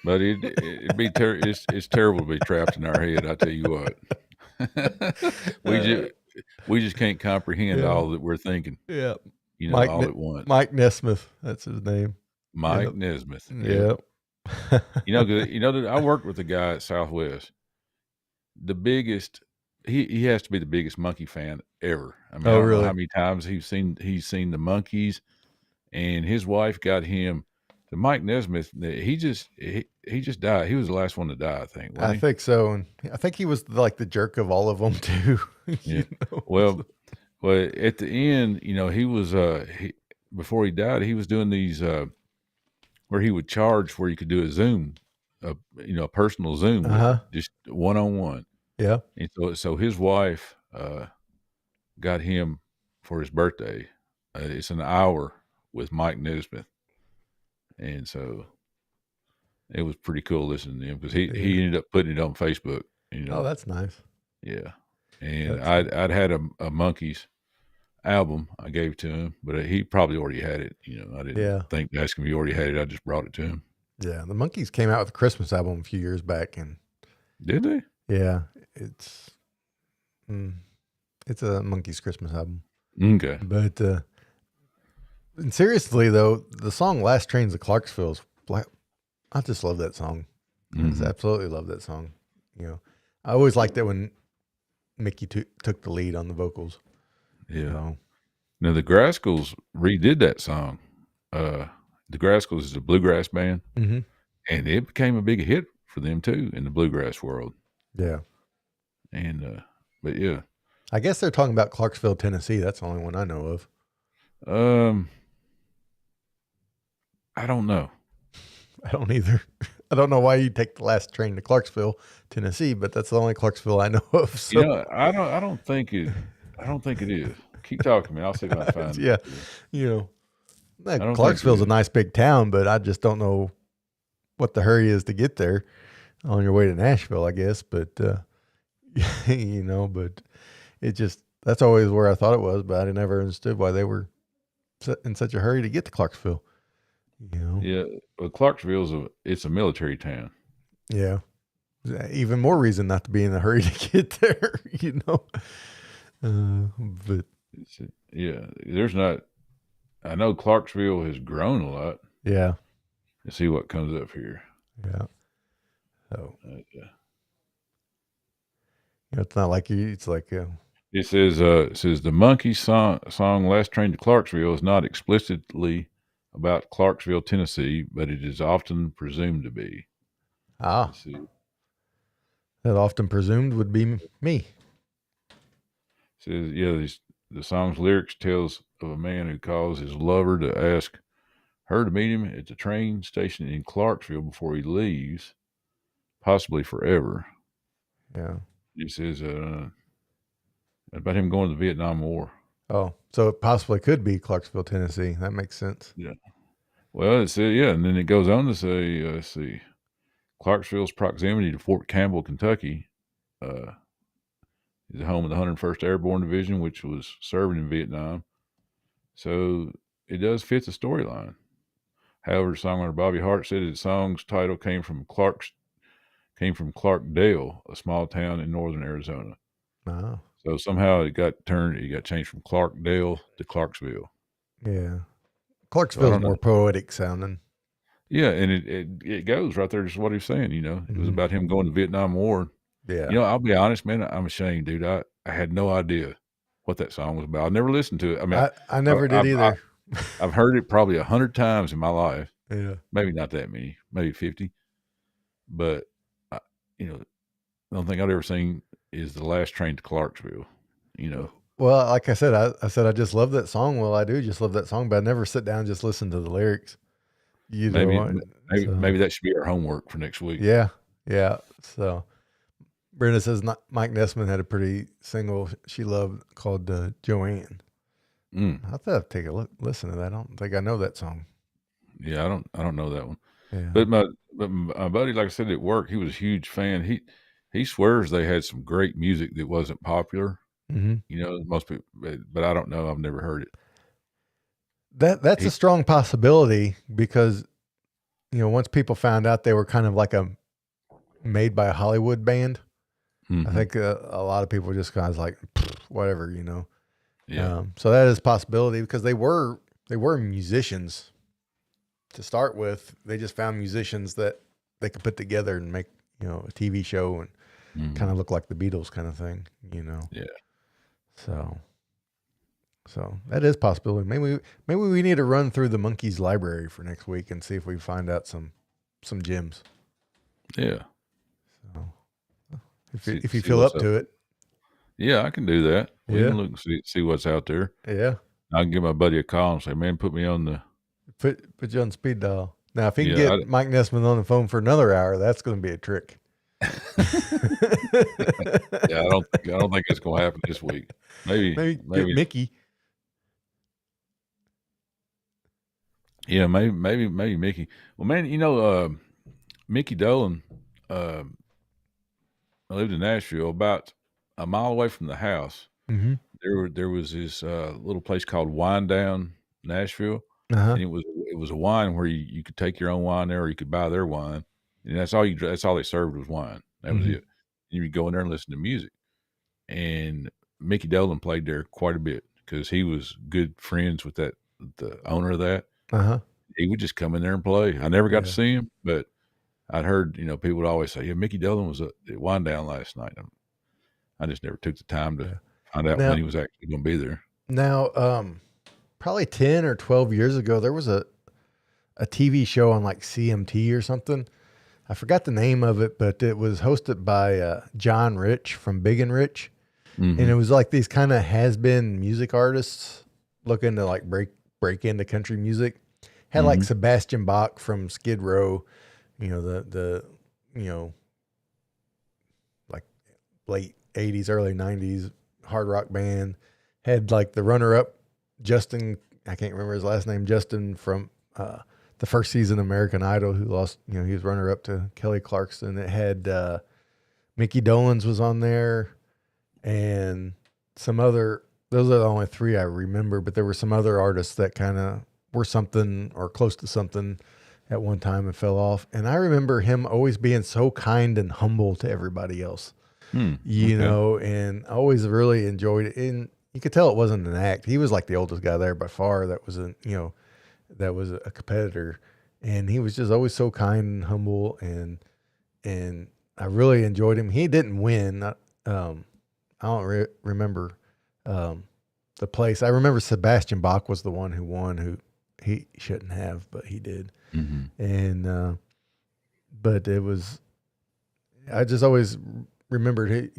But it'd be it's terrible to be trapped in our head. I tell you what, we just can't comprehend all that we're thinking. Yeah, All at once. Mike Nesmith, that's his name. Mike Nesmith. Yeah. I worked with a guy at Southwest. The biggest, he has to be the biggest Monkee fan ever. I mean, I don't know how many times he's seen the Monkees, and his wife got him. The Mike Nesmith, he just died. He was the last one to die, I think. I think so, and I think he was like the jerk of all of them too. Yeah. Well, at the end, he was before he died, he was doing these where he would charge where you could do a Zoom, a personal Zoom, just one-on-one. Yeah. And so his wife got him for his birthday. It's an hour with Mike Nesmith. And so it was pretty cool listening to him because he ended up putting it on Facebook. Oh, that's nice. Yeah. And I'd had a Monkees album I gave to him, but he probably already had it. I didn't think to ask him if he already had it. I just brought it to him. Yeah, the Monkees came out with a Christmas album a few years back, and did they? Yeah, it's a Monkees Christmas album. Okay, but and seriously though, the song "Last Trains to Clarksville" is like, I just love that song. I just absolutely love that song. I always liked it when Mickey took the lead on the vocals. Yeah. Now the Grascals redid that song. The Grascals is a bluegrass band, and it became a big hit for them too in the bluegrass world. Yeah. And but yeah, I guess they're talking about Clarksville, Tennessee. That's the only one I know of. I don't know. I don't either. I don't know why you take the last train to Clarksville, Tennessee, but that's the only Clarksville I know of. So I don't think it. I don't think it is. Keep talking, man. I'll see if I can find yeah, it. I don't think it Clarksville's a is. nice big town, but I just don't know what the hurry is to get there on your way to Nashville, I guess. But but it just that's always where I thought it was, but I never understood why they were in such a hurry to get to Clarksville. Yeah, well, Clarksville's it's a military town. Yeah. Even more reason not to be in a hurry to get there, But Yeah, there's not. I know Clarksville has grown a lot. yeah, Let's see what comes up here. yeah. So Okay. it's not like it's like It says the Monkees song "Last Train to Clarksville" is not explicitly about Clarksville, Tennessee, but it is often presumed to be. Let's see. that often presumed would be me. Says, yeah, the song's lyrics tells of a man who calls his lover to ask her to meet him at the train station in Clarksville before he leaves, possibly forever. Yeah. It says about him going to the Vietnam War. Oh, so it possibly could be Clarksville, Tennessee. That makes sense. Yeah. Well, it says, yeah, and then it goes on to say, let's see, Clarksville's proximity to Fort Campbell, Kentucky, is the home of the 101st Airborne Division, which was serving in Vietnam. So it does fit the storyline. However, songwriter Bobby Hart said the song's title came from Clarkdale, a small town in northern Arizona. Oh. So somehow it got changed from Clarkdale to Clarksville. Yeah. Clarksville's more poetic sounding. Yeah, and it goes right there, just what he's saying, It was about him going to the Vietnam War. Yeah. I'll be honest, man, I'm ashamed, dude. I had no idea what that song was about. I never listened to it. I mean, I never did either. I've heard it probably 100 times in my life. Yeah. Maybe not that many, maybe 50. But, the only thing I've ever seen is The Last Train to Clarksville, Well, like I said, I I just love that song. Well, I do just love that song, but I never sit down and just listen to the lyrics. Maybe that should be our homework for next week. Yeah. Yeah. So Brenda says Mike Nessman had a pretty single she loved called Joanne. I thought I'd take a listen to that. I don't think I know that song. Yeah, I don't know that one. Yeah. But my buddy, like I said, at work, he was a huge fan. He swears they had some great music that wasn't popular. Most people, but I don't know. I've never heard it. That's a strong possibility because, once people found out they were kind of like made by a Hollywood band, I think a lot of people just kind of like, whatever, Yeah. So that is a possibility because they were musicians to start with. They just found musicians that they could put together and make, a TV show and kind of look like the Beatles kind of thing, Yeah. So that is a possibility. Maybe we need to run through the Monkees library for next week and see if we find out some gems. Yeah. So if you feel up to it. Yeah, I can do that. We can look and see what's out there. Yeah. I can give my buddy a call and say, man, put me on the put you on speed dial. Now, if he can get Mike Nessman on the phone for another hour, that's going to be a trick. Yeah, I don't think it's going to happen this week. Maybe get Mickey. Yeah, maybe Mickey. Well, man, Mickey Dolan lived in Nashville, about a mile away from the house. Mm-hmm. There was this little place called Wine Down Nashville, Uh-huh. and it was a wine where you could take your own wine there, or you could buy their wine, and that's all they served was wine. That was it. You would go in there and listen to music, and Mickey Dolan played there quite a bit because he was good friends with the owner of that. Uh-huh. He would just come in there and play. I never got to see him, but I'd heard, people would always say, yeah, Mickey Dolan was at Wine Down last night. I just never took the time to find out when he was actually going to be there. Now, probably 10 or 12 years ago, there was a TV show on like CMT or something. I forgot the name of it, but it was hosted by John Rich from Big and Rich. And it was like these kind of has-been music artists looking to like break into country music. Had like Sebastian Bach from Skid Row, the you know like late '80s, early '90s hard rock band. Had like the runner up Justin. I can't remember his last name. Justin from the first season of American Idol, who lost. He was runner up to Kelly Clarkson. It had Mickey Dolenz was on there, and some other. Those are the only three I remember, but there were some other artists that kind of were something or close to something at one time and fell off. And I remember him always being so kind and humble to everybody else, and I always really enjoyed it. And you could tell it wasn't an act. He was like the oldest guy there by far. That was a competitor, and he was just always so kind and humble. And I really enjoyed him. He didn't win. I don't remember the place. I remember Sebastian Bach was the one who won, who he shouldn't have, but he did. Mm-hmm. And but it was, I just always remembered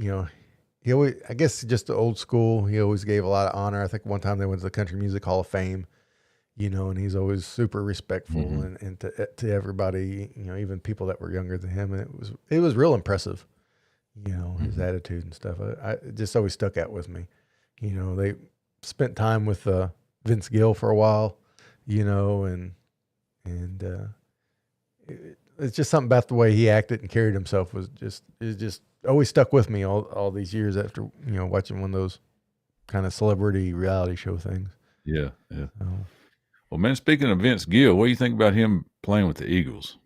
he always, I guess just the old school, he always gave a lot of honor. I think one time they went to the Country Music Hall of Fame, and he's always super respectful and to everybody, even people that were younger than him. And it was real impressive, his attitude and stuff. It just always stuck out with me. They spent time with Vince Gill for a while, and it's just something about the way he acted and carried himself it just always stuck with me all these years after, watching one of those kind of celebrity reality show things. Yeah. Yeah. So. Well, man, speaking of Vince Gill, what do you think about him playing with the Eagles?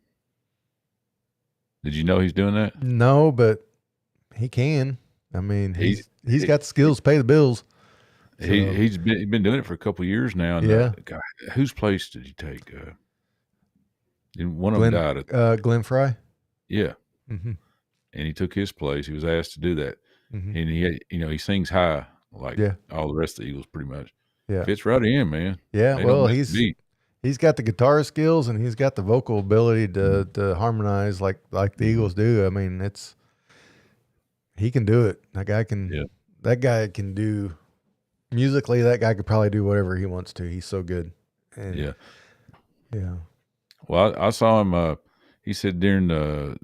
Did you know he's doing that? No, but he can. I mean, he's got the skills to pay the bills. So. He's been doing it for a couple of years now. And, yeah. God, whose place did he take? One of them died. Glenn Fry. Yeah. Mm-hmm. And he took his place. He was asked to do that. Mm-hmm. And he sings high like all the rest of the Eagles pretty much. Yeah. Fits right in, man. Yeah. Well, he's got the guitar skills and he's got the vocal ability to harmonize like the Eagles do. I mean, he can do it. That guy can do musically. That guy could probably do whatever he wants to. He's so good. And yeah. Well, I saw him. He said during the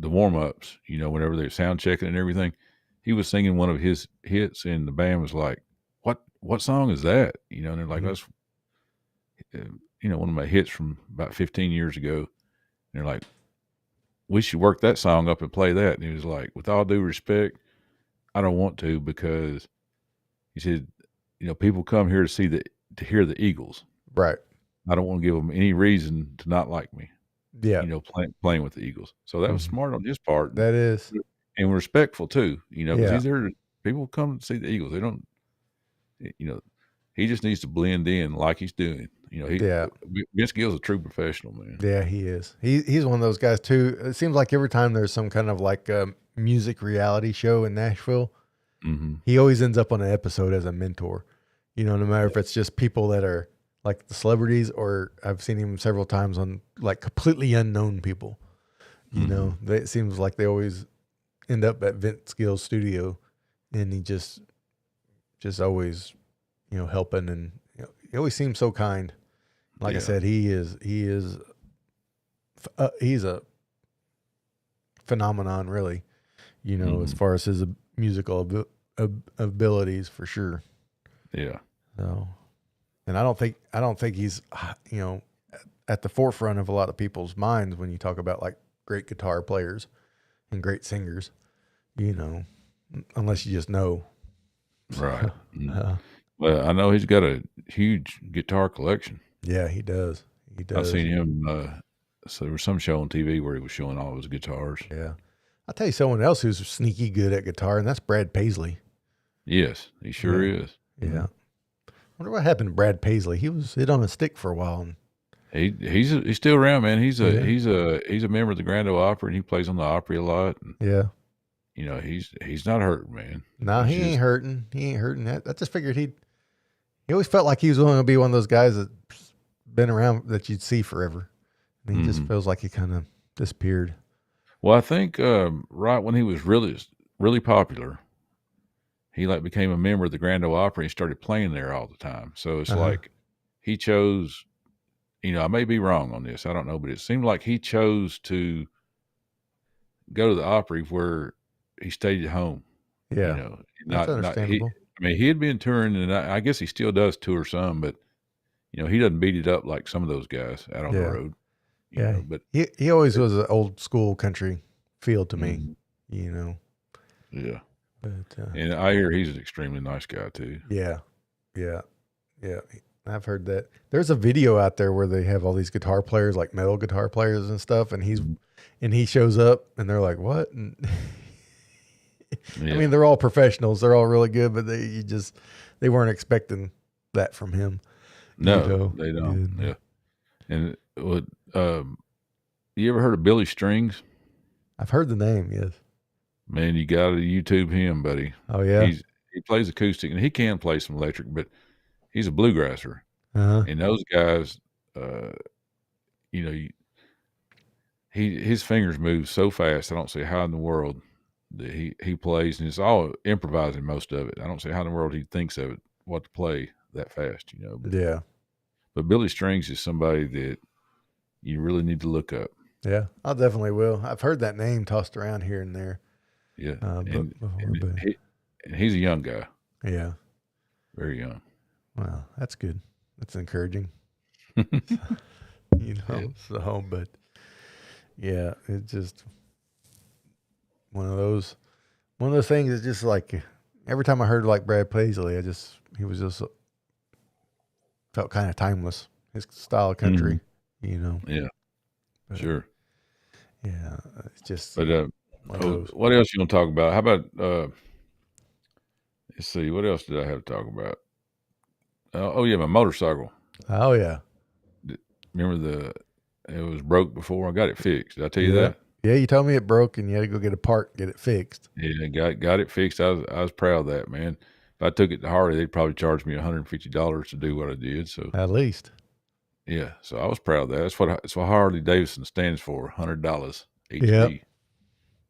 warm-ups, whenever they're sound checking and everything, he was singing one of his hits, and the band was like, "What song is that?" And they're like, "That's one of my hits from about 15 years ago." And they're like, "We should work that song up and play that." And he was like, "With all due respect, I don't want to, because," he said, "people come here to hear the Eagles. Right. I don't want to give them any reason to not like me." Yeah. Playing with the Eagles. So that was smart on his part. That is. And respectful too, because he's there. People come to see the Eagles. They don't, he just needs to blend in like he's doing. Vince Gill's a true professional, man. Yeah, he is. He's one of those guys too. It seems like every time there's some kind of like music reality show in Nashville, he always ends up on an episode as a mentor. No matter if it's just people that are like the celebrities, or I've seen him several times on like completely unknown people. It seems like they always end up at Vince Gill's studio, and he just always, helping, and he always seems so kind. Like I said, he's a phenomenon, really. As far as his musical abilities, for sure. Yeah. So, and I don't think he's at the forefront of a lot of people's minds when you talk about like great guitar players and great singers, unless you just know. Right. Well, I know he's got a huge guitar collection. Yeah, he does. I've seen him. So there was some show on TV where he was showing all of his guitars. Yeah. I'll tell you someone else who's sneaky good at guitar, and that's Brad Paisley. Yes, he sure is. Yeah. I wonder what happened to Brad Paisley. He was hit on a stick for a while. And he's still around, man. He's a member of the Grand Ole Opry, and he plays on the Opry a lot. And, he's not hurting, man. No, he ain't hurting. He ain't hurting. I just figured he always felt like he was going to be one of those guys that's been around that you'd see forever. And he just feels like he kind of disappeared. Well, I think right when he was really, really popular, he became a member of the Grand Ole Opry and started playing there all the time. So it's like he chose I may be wrong on this. I don't know, but it seemed like he chose to go to the Opry where he stayed at home. Yeah, that's Not he. understandable. I mean, he had been touring, and I guess he still does tour some, but he doesn't beat it up like some of those guys out on the Yeah. road. Yeah, But he always was an old school country feel to me, mhm, yeah. But And I hear he's an extremely nice guy too. yeah, yeah, yeah. I've heard that. There's a video out there where they have all these guitar players, like metal guitar players and stuff, and Mhm. he shows up, and they're like, "What?" And Yeah. I mean, they're all professionals. They're all really good, but they weren't expecting that from him. No, they don't. Yeah. And what you ever heard of Billy Strings? I've heard the name. Yes. Man, you got to YouTube him, buddy. Oh yeah. He plays acoustic, and he can play some electric, but he's a bluegrasser. Uh-huh. And those guys, his fingers move so fast. I don't see how in the world that he plays, and it's all improvising most of it. I don't see how in the world he thinks of it, what to play that fast, But, Yeah. But Billy Strings is somebody that you really need to look up. Yeah, I definitely will. I've heard that name tossed around here and there. Yeah, And he's a young guy. Yeah, very young. Wow, that's good. That's encouraging. Yeah. So, but yeah, it's just one of those things. It's just like every time I heard like Brad Paisley, he was just felt kind of timeless. His style of country, Yeah, But, sure. Yeah, it's just. But what else you want to talk about? How about let's see, what else did I have to talk about? Oh yeah, my motorcycle. Oh yeah. Remember it was broke before. I got it fixed. Did I tell you that? Yeah, you told me it broke and you had to go get a part, get it fixed. Yeah, got it fixed. I was proud of that, man. If I took it to Harley, they'd probably charge me $150 to do what I did. So at least. Yeah, so I was proud of that. That's what Harley Davidson stands for, $100 HP.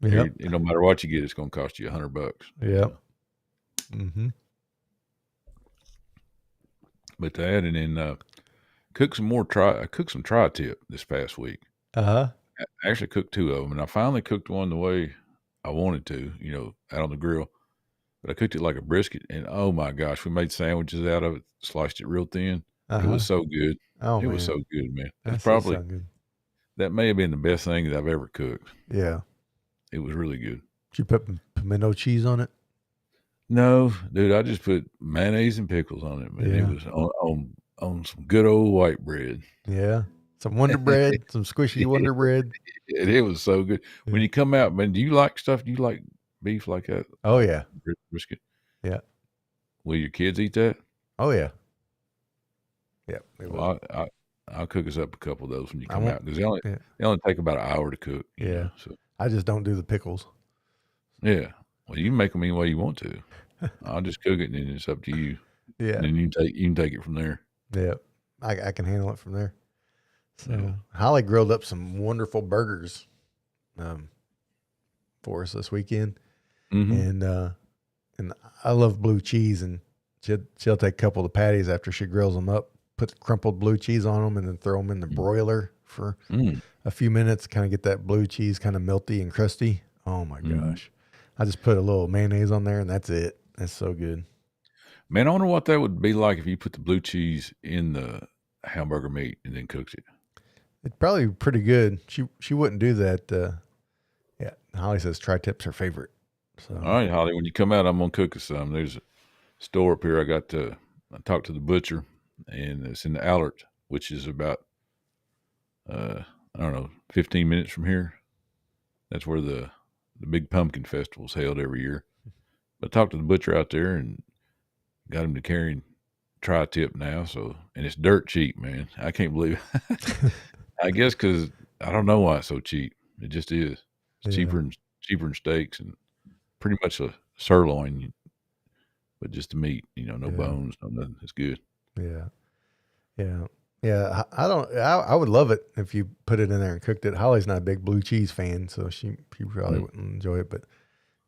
Yep. No matter what you get, it's going to cost you $100. Yep. Mm-hmm. But that, and then cooked some tri-tip this past week. Uh-huh. I actually cooked 2 of them, and I finally cooked one the way I wanted to, out on the grill. But I cooked it like a brisket, and oh my gosh, we made sandwiches out of it, sliced it real thin. It was so good. Oh, it man. was so good, man. It's That probably sound good. that may have been the best thing that I've ever cooked. Yeah. It was really good. Did you put pimento cheese on it? No, dude, I just put mayonnaise and pickles on it, man. Yeah. It was on some good old white bread. Yeah. Some Wonder Bread, some squishy Wonder Bread. It was so good. When you come out, man, do you like stuff? Do you like beef like that? Oh yeah. Brisket. Yeah. Will your kids eat that? Oh yeah. Yeah. Well, I'll cook us up a couple of those when you come out, because they only take about an hour to cook. Yeah. So I just don't do the pickles. yeah. Well, you can make them any way you want to. I'll just cook it, and then it's up to you. Yeah. And then you can take it from there. Yeah. I can handle it from there. So Holly grilled up some wonderful burgers for us this weekend. Mm-hmm. And I love blue cheese, and she'll take a couple of the patties after she grills them up, put crumpled blue cheese on them, and then throw them in the broiler for a few minutes, kind of get that blue cheese kind of melty and crusty. Oh my gosh. I just put a little mayonnaise on there, and that's it. That's so good. Man, I wonder what that would be like if you put the blue cheese in the hamburger meat and then cooked it. It's probably pretty good. She wouldn't do that. Yeah, Holly says tri-tip's her favorite. So. All right, Holly, when you come out, I'm going to cook us some. There's a store up here. I talked to the butcher, and it's in the Allert, which is about, 15 minutes from here. That's where the big pumpkin festival is held every year. But I talked to the butcher out there and got him to carry tri-tip now. So, and it's dirt cheap, man. I can't believe it. I guess because I don't know why it's so cheap. It just is. It's cheaper than steaks, and pretty much a sirloin, but just the meat. No bones, no nothing. It's good. Yeah. I would love it if you put it in there and cooked it. Holly's not a big blue cheese fan, so she probably wouldn't enjoy it. But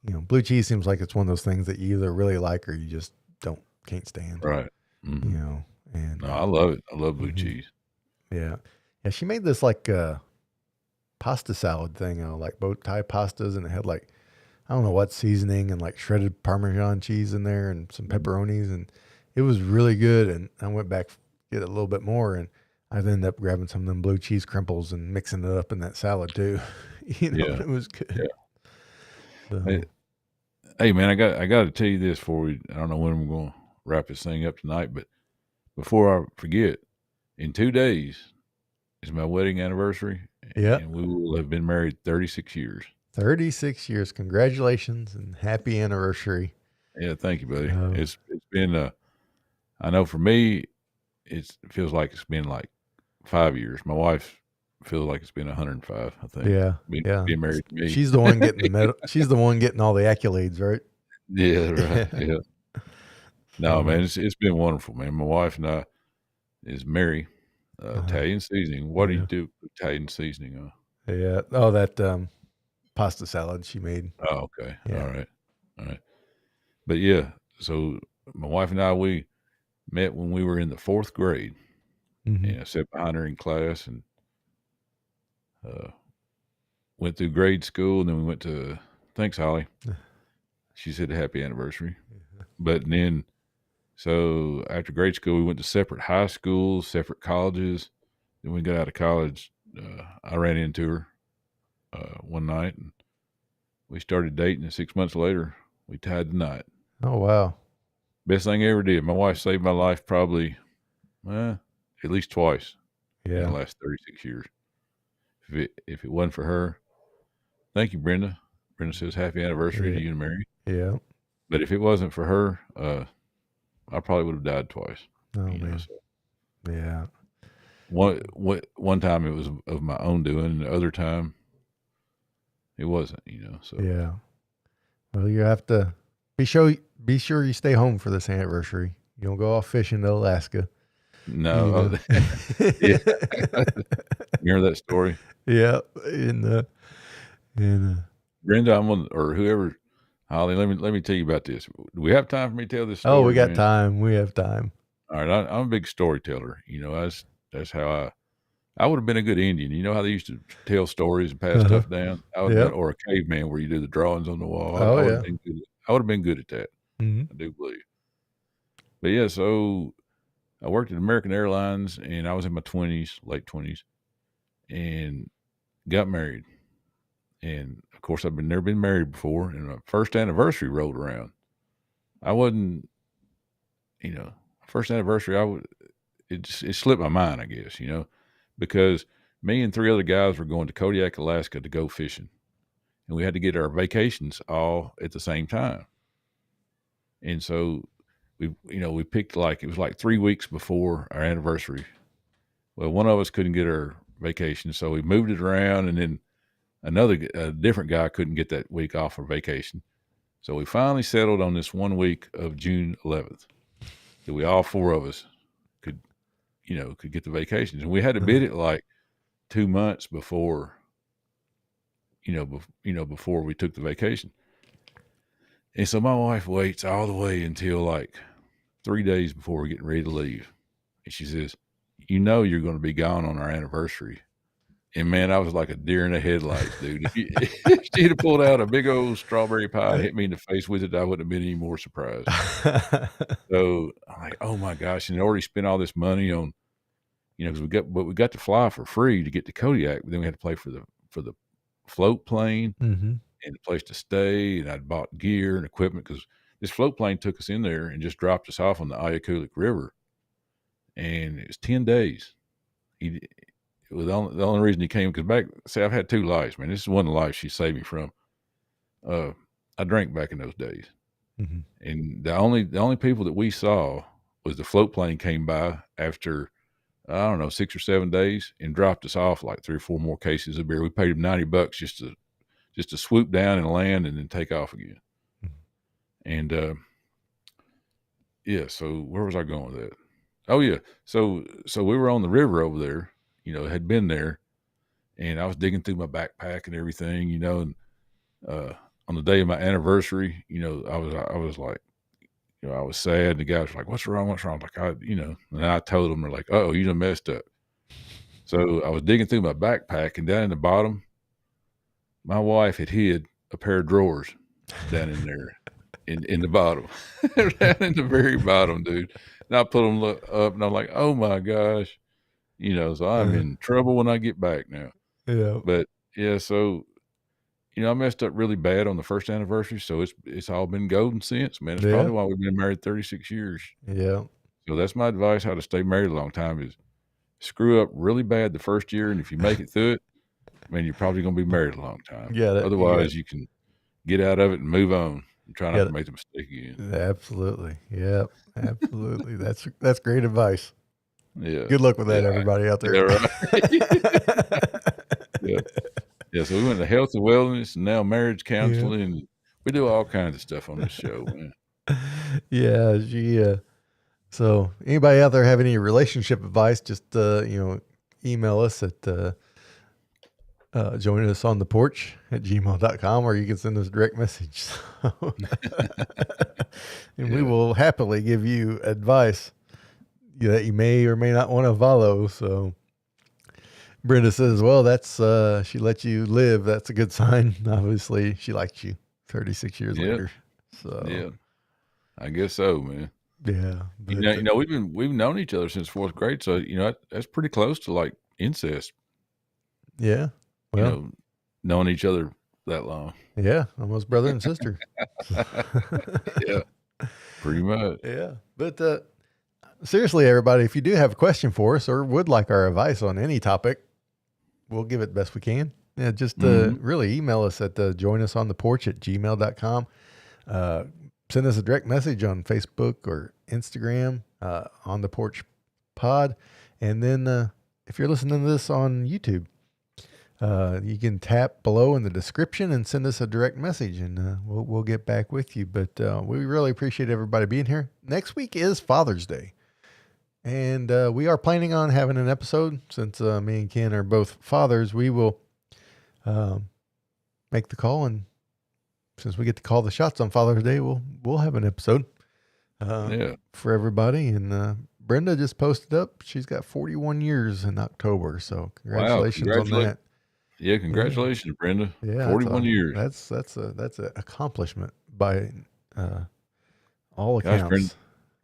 blue cheese seems like it's one of those things that you either really like or you just can't stand. Right. And no, I love it. I love blue cheese. Yeah. Yeah. She made this like pasta salad thing, like bow tie pastas, and it had like, I don't know what seasoning and like shredded Parmesan cheese in there and some pepperonis, and it was really good. And I went back to get a little bit more, and I ended up grabbing some of them blue cheese crimples and mixing it up in that salad too. Yeah. It was good. Yeah. Hey, So, hey, man, I got to tell you this before I don't know when we're going to wrap this thing up tonight, but before I forget, in 2 days is my wedding anniversary, yeah, and we will have been married 36 years. 36 years. Congratulations and happy anniversary. Yeah, thank you, buddy. Oh, It's been I know for me it feels like it's been like 5 years. My wife feels like it's been 105. I think yeah, yeah. being married to me. She's the one getting the medal. She's the one getting all the accolades, right? Yeah, right. Yeah. No, So, man, it's been wonderful, man. My wife and I is Mary, Italian seasoning. What do you yeah, do with Italian seasoning on? yeah. Oh, that pasta salad she made. Oh, okay. Yeah. All right. All right. But yeah, so my wife and I, we met when we were in the fourth grade, Hmm. and I sat behind her in class and uh, went through grade school. And then we went to, thanks, Holly. She said happy anniversary. But then, so after grade school, we went to separate high schools, separate colleges. Then we got out of college. I ran into her one night and we started dating. And 6 months later, we tied the knot. Oh, wow. Best thing I ever did. My wife saved my life probably at least twice in the Yeah. last 36 years. If it wasn't for her, thank you, Brenda. Brenda says happy anniversary Yeah. to you and Mary. Yeah. But if it wasn't for her, I probably would have died twice. Oh, You know, man. so Yeah. one time it was of my own doing, and the other time it wasn't. So Yeah. Well, you have to be sure you stay home for this anniversary. You don't go off fishing to Alaska. no, yeah, you hear that story, Yeah. In Brenda? Or whoever, Holly. Let me tell you about this. Do we have time for me to tell this oh, we story, got man? time. We have time. All right, I'm a big storyteller. That's how I would have been a good Indian. You know how they used to tell stories and pass Uh-huh. stuff down? I would have been, Yep. or a caveman where you do the drawings on the wall. Oh, I would yeah. have been good. I would have been good at that. Hmm. I do believe. But yeah, so I worked at American Airlines and I was in my 20s, late 20s, and got married. And of course, never been married before. And my first anniversary rolled around. I wasn't, first anniversary. It slipped my mind, I guess, because me and three other guys were going to Kodiak, Alaska to go fishing, and we had to get our vacations all at the same time. And so we picked it was like 3 weeks before our anniversary. Well, one of us couldn't get our vacation, so we moved it around, and then a different guy couldn't get that week off for vacation. So we finally settled on this 1 week of June 11th that we all four of us could could get the vacations, and we had to bid it like 2 months before before we took the vacation. And so my wife waits all the way until like 3 days before we're getting ready to leave. And she says, you're going to be gone on our anniversary. And man, I was like a deer in the headlights, dude. If she'd have pulled out a big old strawberry pie and hit me in the face with it, I wouldn't have been any more surprised. So I'm like, oh my gosh. And I already spent all this money on, because we got to fly for free to get to Kodiak, but then we had to pay for the float plane Hmm. and a place to stay. And I'd bought gear and equipment because this float plane took us in there and just dropped us off on the Ayakulik River. And it was 10 days. It was the only reason he came because I've had two lives, man. This is one of the lives she saved me from. I drank back in those days. Hmm. And the only people that we saw was the float plane came by after, I don't know, 6 or 7 days and dropped us off like 3 or 4 more cases of beer. We paid him $90 just to swoop down and land and then take off again. And yeah, so where was I going with that? Oh yeah, so we were on the river over there, had been there, and I was digging through my backpack and everything, and on the day of my anniversary, I was like, I was sad. And the guy was like, "What's wrong? What's wrong?" I was like, and I told them, they're like, "Oh, you done messed up." So I was digging through my backpack, and down in the bottom, my wife had hid a pair of drawers down in there in the bottom, down in the very bottom, dude. And I put them up, and I'm like, oh my gosh, so I'm in trouble when I get back now. Yeah. But yeah, so I messed up really bad on the first anniversary, so it's all been golden since, man. It's probably why we've been married 36 years. Yeah. So that's my advice: how to stay married a long time is screw up really bad the first year, and if you make it through it, man, you're probably going to be married a long time. Yeah. Otherwise, you can get out of it and move on and try not to make the mistake again. Absolutely. Yeah. Absolutely. That's great advice. Yeah. Good luck with that, everybody out there. Yeah, right. Yeah. So we went to health and wellness and now marriage counseling. And we do all kinds of stuff on this show, man. Yeah. So anybody out there have any relationship advice, just, email us at, join us on the porch at gmail.com, or you can send us a direct message. And we will happily give you advice that you may or may not want to follow. So Brenda says, well, that's, she let you live. That's a good sign. Obviously she liked you 36 years later. So yeah, I guess so, man. Yeah. But, we've known each other since 4th grade. So, that's pretty close to like incest. Yeah. Well, knowing each other that long. Yeah. Almost brother and sister. Yeah. Pretty much. Yeah. But, seriously, everybody, if you do have a question for us or would like our advice on any topic, we'll give it the best we can. Yeah, just really email us at joinusontheporch at gmail.com. Send us a direct message on Facebook or Instagram, on the Porch Pod. And then if you're listening to this on YouTube, you can tap below in the description and send us a direct message, and we'll get back with you. But we really appreciate everybody being here. Next week is Father's Day. And we are planning on having an episode. Since me and Ken are both fathers, we will make the call, and since we get to call the shots on Father's Day, we'll have an episode for everybody. And Brenda just posted up; she's got 41 years in October. So congratulations on that. Yeah, congratulations, Brenda. Yeah, 41 years. That's an accomplishment by all accounts. Gosh, Brenda,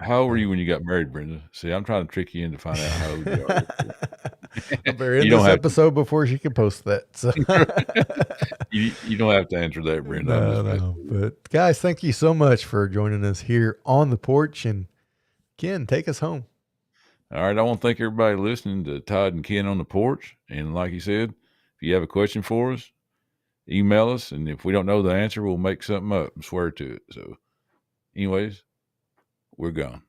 how old were you when you got married, Brenda? See, I'm trying to trick you into finding out how old you are. We're in this episode before she can post that. So. you don't have to answer that, Brenda. No. But guys, thank you so much for joining us here on the porch. And Ken, take us home. All right. I want to thank everybody listening to Todd and Ken on the porch. And like you said, if you have a question for us, email us. And if we don't know the answer, we'll make something up and swear to it. So anyways, we're gone.